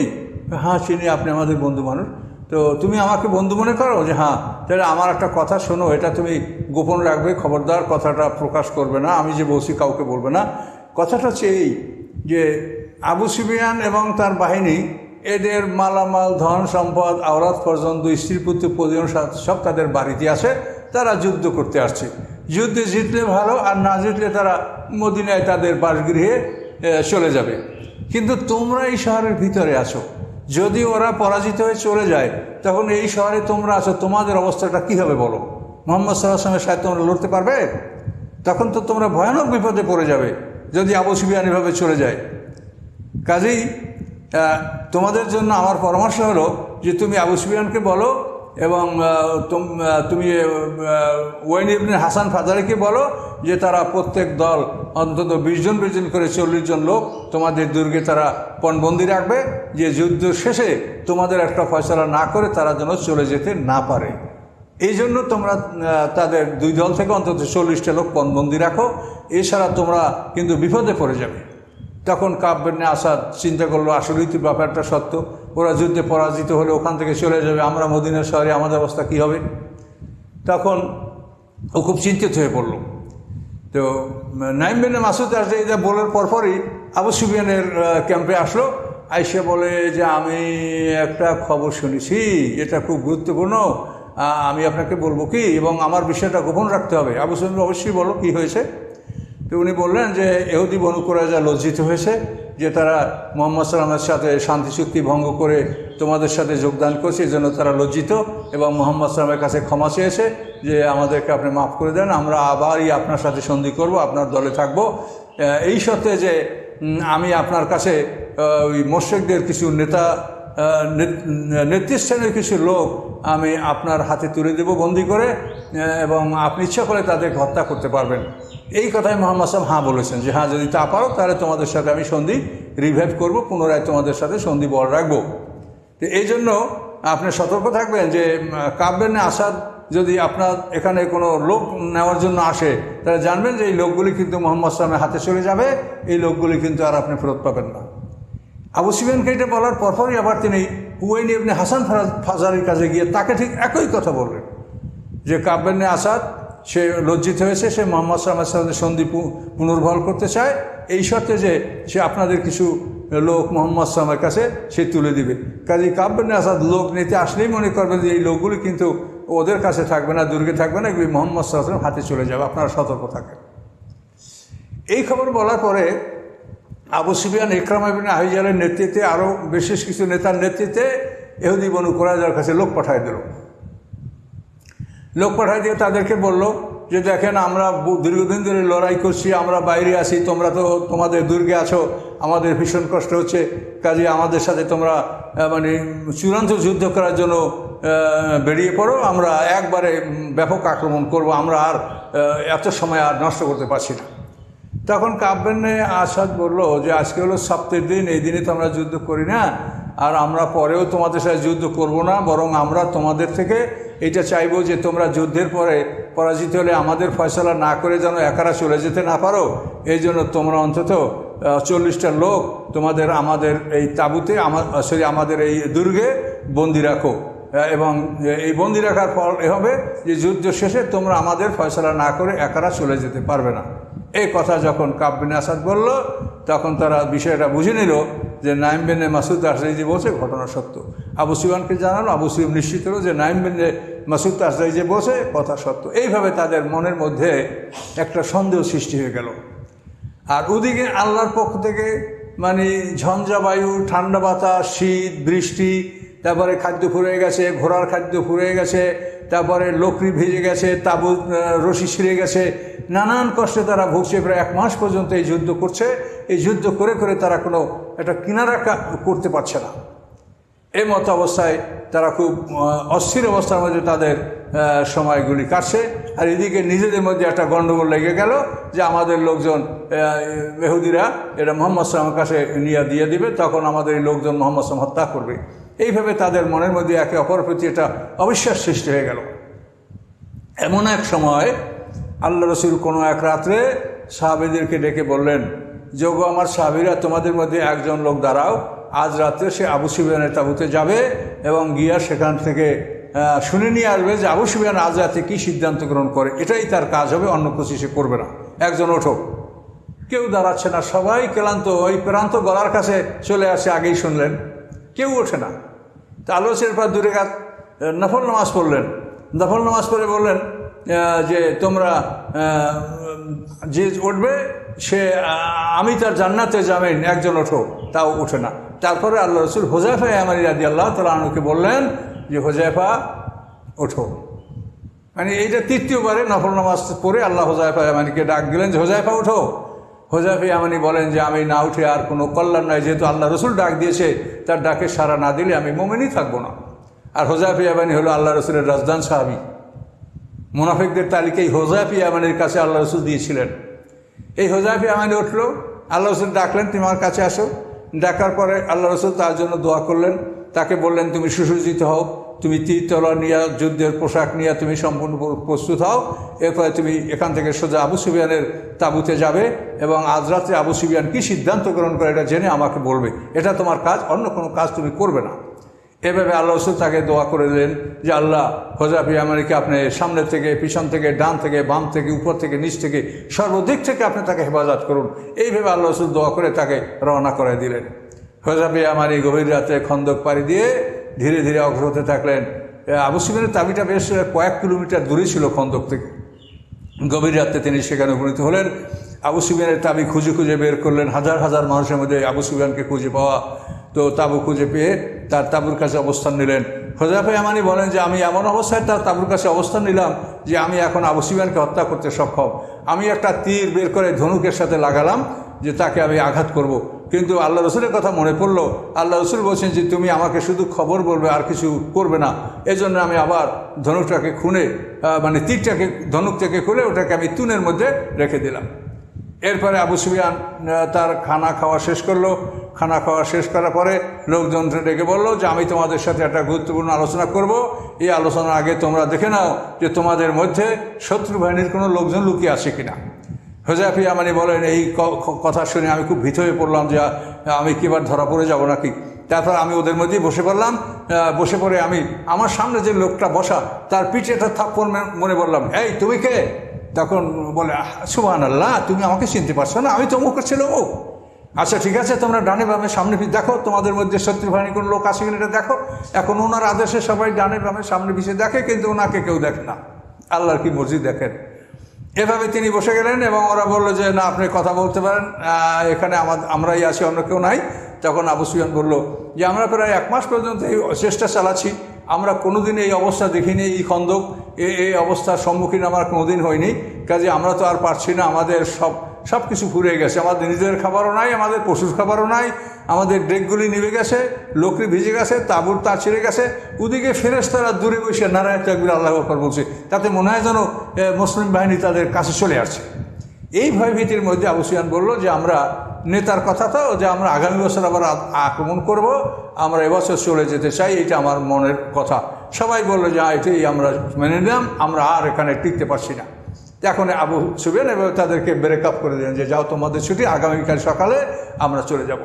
হ্যাঁ চিনি, আপনি আমাদের বন্ধু মানুষ। তো তুমি আমাকে বন্ধু মনে করো? যে হ্যাঁ। তাহলে আমার একটা কথা শোনো, এটা তুমি গোপন রাখবে, খবরদার কথাটা প্রকাশ করবে না, আমি যে বলছি কাউকে বলবে না। কথাটা হচ্ছে এই যে আবু সুফিয়ান এবং তার বাহিনী, এদের মালামাল, ধন সম্পদ, আওরাত পর্যন্ত, স্ত্রী পুত্র পরিজন সব তাদের বাড়িতে আছে। তারা যুদ্ধ করতে আসছে, যুদ্ধে জিতলে ভালো, আর না জিতলে তারা মদিনায় তাদের বাসগৃহে চলে যাবে। কিন্তু তোমরা এই শহরের ভিতরে আছো, যদি ওরা পরাজিত হয়ে চলে যায় তখন এই শহরে তোমরা আছো, তোমাদের অবস্থাটা কী হবে বলো? মুহাম্মদ সাল্লাল্লাহু আলাইহি ওয়াসাল্লামের সাথে তোমরা লড়তে পারবে? তখন তো তোমরা ভয়ানক বিপদে পড়ে যাবে যদি আবু সুফিয়ান এভাবে চলে যায়। কাজেই তোমাদের জন্য আমার পরামর্শ হলো যে তুমি আবু সুফিয়ানকে বলো এবং তুমি ওয়াইন ইবনে হাসান ফাজারিকে বলো যে তারা প্রত্যেক দল অন্তত 20 জন করে 40 জন লোক তোমাদের দুর্গে তারা পণবন্দি রাখবে, যে যুদ্ধ শেষে তোমাদের একটা ফয়সালা না করে তারা যেন চলে যেতে না পারে। এই জন্য তোমরা তাদের 2 দল থেকে অন্তত 40টা লোক পণবন্দি রাখো, এছাড়া তোমরা কিন্তু বিপদে পড়ে যাবে। তখন কাব বিন আসাদ চিন্তা করলো, আসলেই তো ব্যাপারটা সত্য, ওরা যুদ্ধে পরাজিত হলে ওখান থেকে চলে যাবে, আমরা মদিনা শহরে আমাদের অবস্থা কী হবে? তখন ও খুব চিন্তিত হয়ে পড়ল। তো নাইম বিন মাসুদ এটা বলার পরপরই আবু সুফিয়ানের ক্যাম্পে আসলো, আইসে বলে যে আমি একটা খবর শুনেছি, এটা খুব গুরুত্বপূর্ণ, আমি আপনাকে বলবো কি, এবং আমার বিষয়টা গোপন রাখতে হবে। আবু সুফিয়ান অবশ্যই বলো কী হয়েছে। তো উনি বললেন যে ইহুদি বনু কুরাইজা লজ্জিত হয়েছে যে তারা মুহাম্মদ সাল্লাল্লাহু আলাইহি ওয়াসাল্লামের সাথে শান্তি চুক্তি ভঙ্গ করে তোমাদের সাথে যোগদান করছে, এই জন্য তারা লজ্জিত এবং মুহাম্মদ সাল্লাল্লাহু আলাইহি ওয়াসাল্লামের কাছে ক্ষমা চেয়েছে যে আমাদেরকে আপনি মাফ করে দেন, আমরা আবারই আপনার সাথে সন্ধি করব, আপনার দলে থাকব। এই সত্ত্বে যে আমি আপনার কাছে ওই মোশরিকদের কিছু নেতৃস্থানীয় কিছু লোক আমি আপনার হাতে তুলে দেব বন্দি করে, এবং আপনি ইচ্ছা করে তাদেরকে হত্যা করতে পারবেন। এই কথায় মুহাম্মদ সাল্লাল্লাহু আলাইহি ওয়াসাল্লাম হ্যাঁ বলেছেন যে হ্যাঁ, যদি তা পারো তাহলে তোমাদের সাথে আমি সন্ধি রিভাইভ করব, পুনরায় তোমাদের সাথে সন্ধি বল রাখবো। তো এই জন্য আপনি সতর্ক থাকবেন যে কাব বিন আসাদ যদি আপনার এখানে কোনো লোক নেওয়ার জন্য আসে, তাহলে জানবেন যে এই লোকগুলি কিন্তু মুহাম্মদ সাল্লাল্লাহু আলাইহি ওয়াসাল্লামের হাতে চলে যাবে, এই লোকগুলি কিন্তু আর আপনি ফেরত পাবেন না। আবু সুফিয়ানকে এটা বলার পরপরই আবার তিনি হুয়াইন ইবনে হাসান ফাজারির কাছে গিয়ে তাকে ঠিক একই কথা বললেন যে কাব বিন আসাদ সে লজ্জিত হয়েছে, সে মুহাম্মদ সাল্লাল্লাহু আলাইহি ওয়াসাল্লামের সন্ধি পুনর্বহাল করতে চায়, এই শর্তে যে সে আপনাদের কিছু লোক মুহাম্মদ সাল্লাল্লাহু আলাইহি ওয়াসাল্লামের কাছে সে তুলে দিবে। কাজে কাব বিন আসাদ লোক নিতে আসলেই মনে করবে যে এই লোকগুলি কিন্তু ওদের কাছে থাকবে না, দুর্গে থাকবে না, এগুলি মুহাম্মদ সাল্লাল্লাহু আলাইহি ওয়াসাল্লামের হাতে চলে যাবে, আপনারা সতর্ক থাকেন। এই খবর বলার পরে আবু সুফিয়ান ইকরামা ইবনে আবি জাহলের নেতৃত্বে আরও বিশেষ কিছু নেতার নেতৃত্বে ইহুদি বনু কুরাইজার কাছে লোক পাঠায় দিল। লোক পাঠায় দিয়ে তাদেরকে বলল যে দেখেন, আমরা দীর্ঘদিন ধরে লড়াই করছি, আমরা বাইরে আছি, তোমরা তো তোমাদের দুর্গে আছো, আমাদের ভীষণ কষ্ট হচ্ছে, কাজে আমাদের সাথে তোমরা মানে চূড়ান্ত যুদ্ধ করার জন্য বেরিয়ে পড়ো, আমরা একবারে ব্যাপক আক্রমণ করব, আমরা আর এত সময় আর নষ্ট করতে পারছি না। তখন কাব বিন আসাদ বলল যে আজকে হলো সপ্তাহের দিন, এই দিনে তো আমরা যুদ্ধ করি না, আর আমরা পরেও তোমাদের সাথে যুদ্ধ করব না, বরং আমরা তোমাদের থেকে এটা চাইবো যে তোমরা যুদ্ধের পরে পরাজিত হলে আমাদের ফয়সালা না করে যেন একারা চলে যেতে না পারো, এই জন্য তোমরা অন্তত 40টা লোক তোমাদের আমাদের এই তাঁবুতে আমাদের এই দুর্গে বন্দি রাখো, এবং এই বন্দি রাখার ফল এ হবে যে যুদ্ধ শেষে তোমরা আমাদের ফয়সালা না করে একারা চলে যেতে পারবে না। এই কথা যখন কাব বিন আসাদ বলল, তখন তারা বিষয়টা বুঝে নিল যে নাইম বিন মাসুদ আশরারি যে বলছে ঘটনা সত্য। আবু সুফিয়ানকে জানালো, আবু সুফিয়ান নিশ্চিত হলো যে নাইম বিন মাসুদ আশরারি যে বলছে কথা সত্য। এইভাবে তাদের মনের মধ্যে একটা সন্দেহ সৃষ্টি হয়ে গেল। আর ওদিকে আল্লাহর পক্ষ থেকে মানে ঝঞ্ঝা বায়ু, ঠান্ডা বাতাস, শীত, বৃষ্টি, তারপরে খাদ্য ফুরিয়ে গেছে, ঘোড়ার খাদ্য ফুরিয়ে গেছে, তারপরে লোকরি ভেজে গেছে, তাবুত রশি ছিঁড়ে গেছে, নানান কষ্টে তারা ভুগছে। প্রায় 1 মাস পর্যন্ত এই যুদ্ধ করছে। এই যুদ্ধ করে করে তারা কোনো একটা কিনারা করতে পারছে না। এই মতো অবস্থায় তারা খুব অস্থির অবস্থার মধ্যে তাদের সময়গুলি কাটছে। আর এদিকে নিজেদের মধ্যে একটা গণ্ডগোল লেগে গেল যে আমাদের লোকজন ইহুদিরা এটা মুহাম্মদ সাল্লাল্লাহু আলাইহি ওয়াসাল্লামের কাছে নিয়ে দিয়ে দিবে, তখন আমাদের এই লোকজন মুহাম্মদ সাল্লাল্লাহু আলাইহি ওয়াসাল্লাম হত্যা করবে। এইভাবে তাদের মনের মধ্যে একে অপরের প্রতি একটা অবিশ্বাস সৃষ্টি হয়ে গেল। এমন এক সময় আল্লাহ রসুল কোনো এক রাত্রে সাহাবীদেরকে ডেকে বললেন, যোগো আমার সাহাবীরা, তোমাদের মধ্যে একজন লোক দাঁড়াও, আজ রাত্রে সে আবু সুফিয়ানের তাঁবুতে যাবে এবং গিয়া সেখান থেকে শুনে নিয়ে আসবে যে আবু সুফিয়ান আজ রাতে কী সিদ্ধান্ত গ্রহণ করে। এটাই তার কাজ হবে, অন্য কিছু সে করবে না। একজন ওঠো। কেউ দাঁড়াচ্ছে না, সবাই ক্লান্ত, ওই প্রান্ত গলার কাছে চলে আসে। আগেই শুনলেন, কেউ ওঠে না। তা আলোচের পর দূরে নফল নামাজ পড়লেন। নফল নামাজ পড়ে বললেন যে তোমরা যে উঠবে সে আমি তার জান্নাতে যাবেন, একজন ওঠো। তাও ওঠে না। তারপরে আল্লাহ রসুল হুযায়ফা ইয়ামানী রাদিয়াল্লাহু তাআলা আনহুকে বললেন যে হুযায়ফা ওঠো। মানে এইটা তৃতীয়বারে নফল নামাজ পড়ে আল্লাহ হুযায়ফা ইয়ামানীকে ডাক দিলেন যে হুযায়ফা ওঠো। হুযায়ফা ইয়ামানী বলেন যে আমি না উঠে আর কোনো কল্যাণ নয়, যেহেতু আল্লাহ রসুল ডাক দিয়েছে, তার ডাকে সাড়া না দিলে আমি মুমিনই থাকবো না। আর হুযায়ফা ইয়ামানী হলো আল্লাহ রসুলের রাজদান সাহাবী। মুনাফিকদের তালিকায় হুযায়ফা ইয়ামানীর কাছে আল্লাহ রসুল দিয়েছিলেন। এই হুযায়ফা ইয়ামানী উঠলো, আল্লাহ রসুল ডাকলেন তুমি আমার কাছে আসো। ডাকার পরে আল্লাহ রসুল তার জন্য দোয়া করলেন। তাকে বললেন তুমি সুসজ্জিত হও, তুমি তীর তলোয়ার নিয়ে, যুদ্ধের পোশাক নিয়ে তুমি সম্পূর্ণ প্রস্তুত হও। এরপরে তুমি এখান থেকে সোজা আবু সুফিয়ানের তাঁবুতে যাবে এবং আজ রাত্রে আবু সুফিয়ান কী সিদ্ধান্ত গ্রহণ করে এটা জেনে আমাকে বলবে। এটা তোমার কাজ, অন্য কোনো কাজ তুমি করবে না। এভাবে আল্লাহ রসুল তাকে দোয়া করে দিলেন যে আল্লাহ হুযায়ফা ইয়ামানীকে আপনি সামনে থেকে, পিছন থেকে, ডান থেকে, বাম থেকে, উপর থেকে, নিচ থেকে, সর্বদিক থেকে আপনি তাকে হেফাজত করুন। এইভাবে আল্লাহ রসুল দোয়া করে তাকে রওনা করে দিলেন। হুযায়ফা ইয়ামানী গভীর রাতে খন্দক পাড়ি দিয়ে ধীরে ধীরে অগ্রসর হতে থাকলেন। আবু সুফিয়ানের তাঁবুটা বেশ কয়েক কিলোমিটার দূরে ছিল খন্দক থেকে। গভীর রাতে তিনি সেখানে উপনীত হলেন। আবু সুফিয়ানের তাঁবু খুঁজে খুঁজে বের করলেন। হাজার হাজার মানুষের মধ্যে আবু সুফিয়ানকে খুঁজে পাওয়া। তো তাঁবু খুঁজে পেয়ে তার তাঁবুর কাছে অবস্থান নিলেন। হুযায়ফা ইয়ামানী বলেন যে আমি এমন অবস্থায় তার তাঁবুর কাছে অবস্থান নিলাম যে আমি এখন আবু সুফিয়ানকে হত্যা করতে সক্ষম। আমি একটা তীর বের করে ধনুকের সাথে লাগালাম যে তাকে আমি আঘাত করব। কিন্তু আল্লাহ রসুলের কথা মনে পড়লো। আল্লাহ রসুল বলছেন যে তুমি আমাকে শুধু খবর বলবে, আর কিছু করবে না। এজন্য আমি আবার ধনুকটাকে খুলে, মানে তীরটাকে ধনুক থেকে খুলে ওটাকে আমি তুনের মধ্যে রেখে দিলাম। এরপরে আবু সুফিয়ান তার খানা খাওয়া শেষ করলো। খানা খাওয়া শেষ করার পরে লোকজনকে ডেকে বললো যে আমি তোমাদের সাথে একটা গুরুত্বপূর্ণ আলোচনা করব। এই আলোচনার আগে তোমরা দেখে নাও যে তোমাদের মধ্যে শত্রু বাহিনীর কোনো লোকজন লুকিয়ে আছে কিনা। হুযায়ফা ইয়ামানী বলেন এই কথা শুনে আমি খুব ভীত হয়ে পড়লাম যে আমি কি এবার ধরা পড়ে যাব নাকি। তারপর আমি ওদের মধ্যেই বসে পড়লাম। বসে পড়ে আমি আমার সামনে যে লোকটা বসা তার পিঠে একটা থাপ্পড় মনে বললাম, এই তুমি কে? তখন বলে সুবহানাল্লাহ, তুমি আমাকে চিনতে পারছো না? আমি তো অমুকের ছিল। ও আচ্ছা ঠিক আছে, তোমরা ডানে বামে সামনে দেখো তোমাদের মধ্যে শত্রু বাহিনী কোনো লোক আছে কিনা এটা দেখো। এখন ওনার আদেশে সবাই ডানে বামে সামনে পিছিয়ে দেখে, কিন্তু ওনাকে কেউ দেখে না। আল্লাহর কি মর্জি দেখেন। এভাবে তিনি বসে গেলেন এবং ওরা বললো যে না, আপনি কথা বলতে পারেন, এখানে আমরাই আছি, অন্য কেউ নাই। তখন আবু সুফিয়ান বলল যে আমরা প্রায় 1 মাস পর্যন্ত এই চেষ্টা চালাচ্ছি, আমরা কোনোদিন এই অবস্থা দেখিনি। এই খন্দক এই অবস্থার সম্মুখীন আমরা কোনোদিন হয়নি। কাজে আমরা তো আর পারছি না, আমাদের সব কিছু ফুরিয়ে গেছে। আমাদের নিজেদের খাবারও নাই, আমাদের পশুর খাবারও নাই, আমাদের ডেকগুলি নিভে গেছে, লোকরি ভিজে গেছে, তাঁবুর তার ছিঁড়ে গেছে। ওদিকে ফেরেশতারা দূরে বসে নারায়ে তাকবীর আল্লাহু আকবার বলছে। তাতে মনে হয় যেন মুসলিম বাহিনী তাদের কাছে চলে আসছে। এই ভয়ভীতির মধ্যে আবু সুফিয়ান বলল যে আমরা নেতার কথা তো, যে আমরা আগামী বছর আবার আক্রমণ করব, আমরা এবছর চলে যেতে চাই, এটা আমার মনের কথা। সবাই বললো যে এটাই আমরা মেনে নিলাম, আমরা আর এখানে টিকতে পারছি না। এখন আবু সুফিয়ান এভাবে তাদেরকে ব্রেকআপ করে দিলেন যে যাও তোমাদের ছুটি, আগামীকাল সকালে আমরা চলে যাব।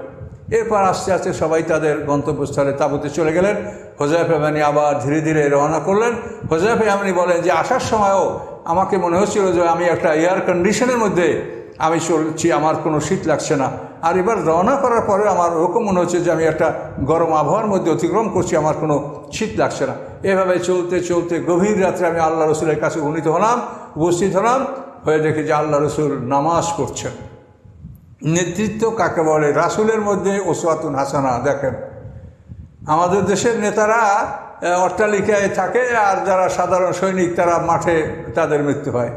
এরপর আস্তে আস্তে সবাই তাদের গন্তব্যস্থলে তাঁবুতে চলে গেলেন। হুযায়ফা ইয়ামানী আবার ধীরে ধীরে রওনা করলেন। হুযায়ফা ইয়ামানী বলেন যে আসার সময়ও আমাকে মনে হচ্ছিল যে আমি একটা এয়ার কন্ডিশনের মধ্যে আমি চলছি, আমার কোনো শীত লাগছে না। আর এবার রওনা করার পরে আমার ওরকম মনে হচ্ছে যে আমি একটা গরম আবহাওয়ার মধ্যে অতিক্রম করছি, আমার কোনো শীত লাগছে না। এভাবে চলতে চলতে গভীর রাত্রে আমি আল্লাহ রসুলের কাছে উপস্থিত হলাম, হয়ে দেখি যে আল্লাহ রসুল নামাজ পড়ছেন। নেতৃত্ব কাকে বলে? রাসূলের মধ্যে উসওয়াতুন হাসানা। দেখেন, আমাদের দেশের নেতারা অট্টালিকায় থাকে, আর যারা সাধারণ সৈনিক তারা মাঠে তাদের মৃত্যু হয়।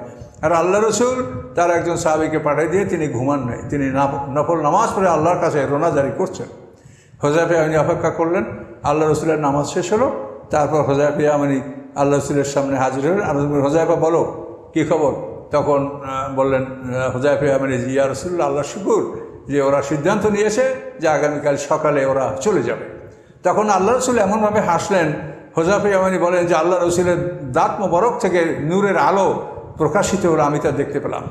আর আল্লাহ রসুল তার একজন সাহাবীকে পাঠিয়ে দিয়ে তিনি ঘুমান নাই, তিনি নফল নামাজ পড়ে আল্লাহর কাছে রোনাজারি করছেন। হুযায়ফা ইয়ামানী অপেক্ষা করলেন, আল্লাহ রসুলের নামাজ শেষ হলো, তারপর হুযায়ফা ইয়ামানী আল্লাহ রসুলের সামনে হাজির হলেন। আর হুযায়ফা, বলো কী খবর? তখন বললেন হুযায়ফা ইয়ামানী, ইয়া রাসূলুল্লাহ, আল্লাহ শুকুর যে ওরা সিদ্ধান্ত নিয়েছে যে আগামীকাল সকালে ওরা চলে যাবে। তখন আল্লাহ রসুল এমনভাবে হাসলেন, হুযায়ফা ইয়ামানী বলেন যে আল্লাহ রসুলের দাঁত মোবারক থেকে নূরের আলো প্রকাশিত হলো, আমি তা দেখতে পেলাম।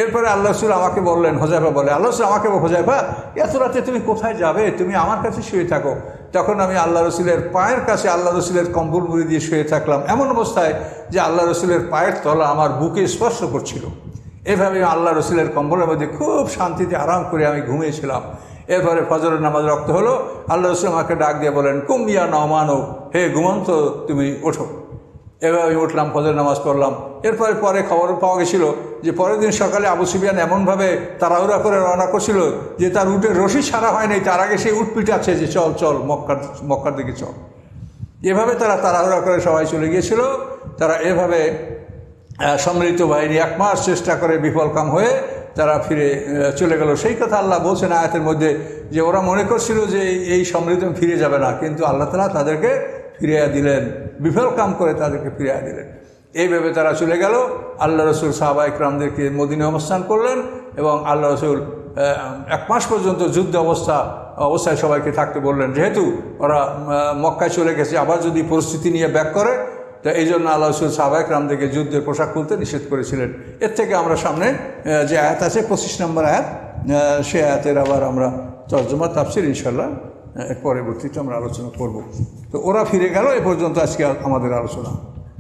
এরপরে আল্লাহ রসুল আমাকে বললেন, হুযায়ফা বলে, আল্লাহ রসুল আমাকে, হুযায়ফা এত রাতে তুমি কোথায় যাবে? তুমি আমার কাছে শুয়ে থাকো। তখন আমি আল্লাহ রসুলের পায়ের কাছে আল্লাহ রসুলের কম্বল মুড়ি দিয়ে শুয়ে থাকলাম, এমন অবস্থায় যে আল্লাহ রসুলের পায়ের তলা আমার বুকে স্পর্শ করছিল। এভাবে আল্লাহ রসুলের কম্বলের মধ্যে খুব শান্তিতে আরাম করে আমি ঘুমিয়েছিলাম। এরপরে ফজরের নামাজ রক্ত হলো, আল্লাহ রসুল আমাকে ডাক দিয়ে বলেন, কুম ইয়া নওমানো, হে ঘুমন্ত তুমি ওঠো। এভাবে আমি উঠলাম, ফজরের নামাজ পড়লাম। পরে খবর পাওয়া গেছিল যে পরের দিন সকালে আবু সুফিয়ান এমনভাবে তাড়াহুড়া করে রওনা করছিল যে তার উটের রশি ছাড়া হয় নাই, তার আগে সেই উট পিটাচ্ছে যে চল চল মক্কার দিকে চল। এভাবে তারা তাড়াহুড়া করে সবাই চলে গিয়েছিল। তারা এভাবে সম্মিলিত বাহিনী 1 মাস চেষ্টা করে বিফলকাম হয়ে তারা ফিরে চলে গেল। সেই কথা আল্লাহ বলছেন আয়াতের মধ্যে যে ওরা মনে করছিল যে এই সম্মিলিত ফিরে যাবে না, কিন্তু আল্লাহ তাআলা তাদেরকে ফিরিয়ে দিলেন, বিফলকাম করে তাদেরকে ফিরিয়ে দিলেন। এইভাবে তারা চলে গেল। আল্লাহ রসুল সাহাবা ইকরামদেরকে মদিনায় অবস্থান করলেন এবং আল্লাহ রসুল 1 মাস পর্যন্ত যুদ্ধ অবস্থায় সবাইকে থাকতে বললেন, যেহেতু ওরা মক্কায় চলে গেছে, আবার যদি পরিস্থিতি নিয়ে ব্যাক করে, তো এই জন্য আল্লাহ রসুল সাহাবা ইকরামদেরকে যুদ্ধের পোশাক খুলতে নিষেধ করেছিলেন। এর থেকে আমরা সামনে যে আয়াত আছে 25 নম্বর আয়াত, সে আয়াতের আবার আমরা তরজমা তাফসীর ইনশাআল্লাহ পরবর্তীতে আমরা আলোচনা করব। তো ওরা ফিরে গেল, এ পর্যন্ত আজকে আমাদের আলোচনা।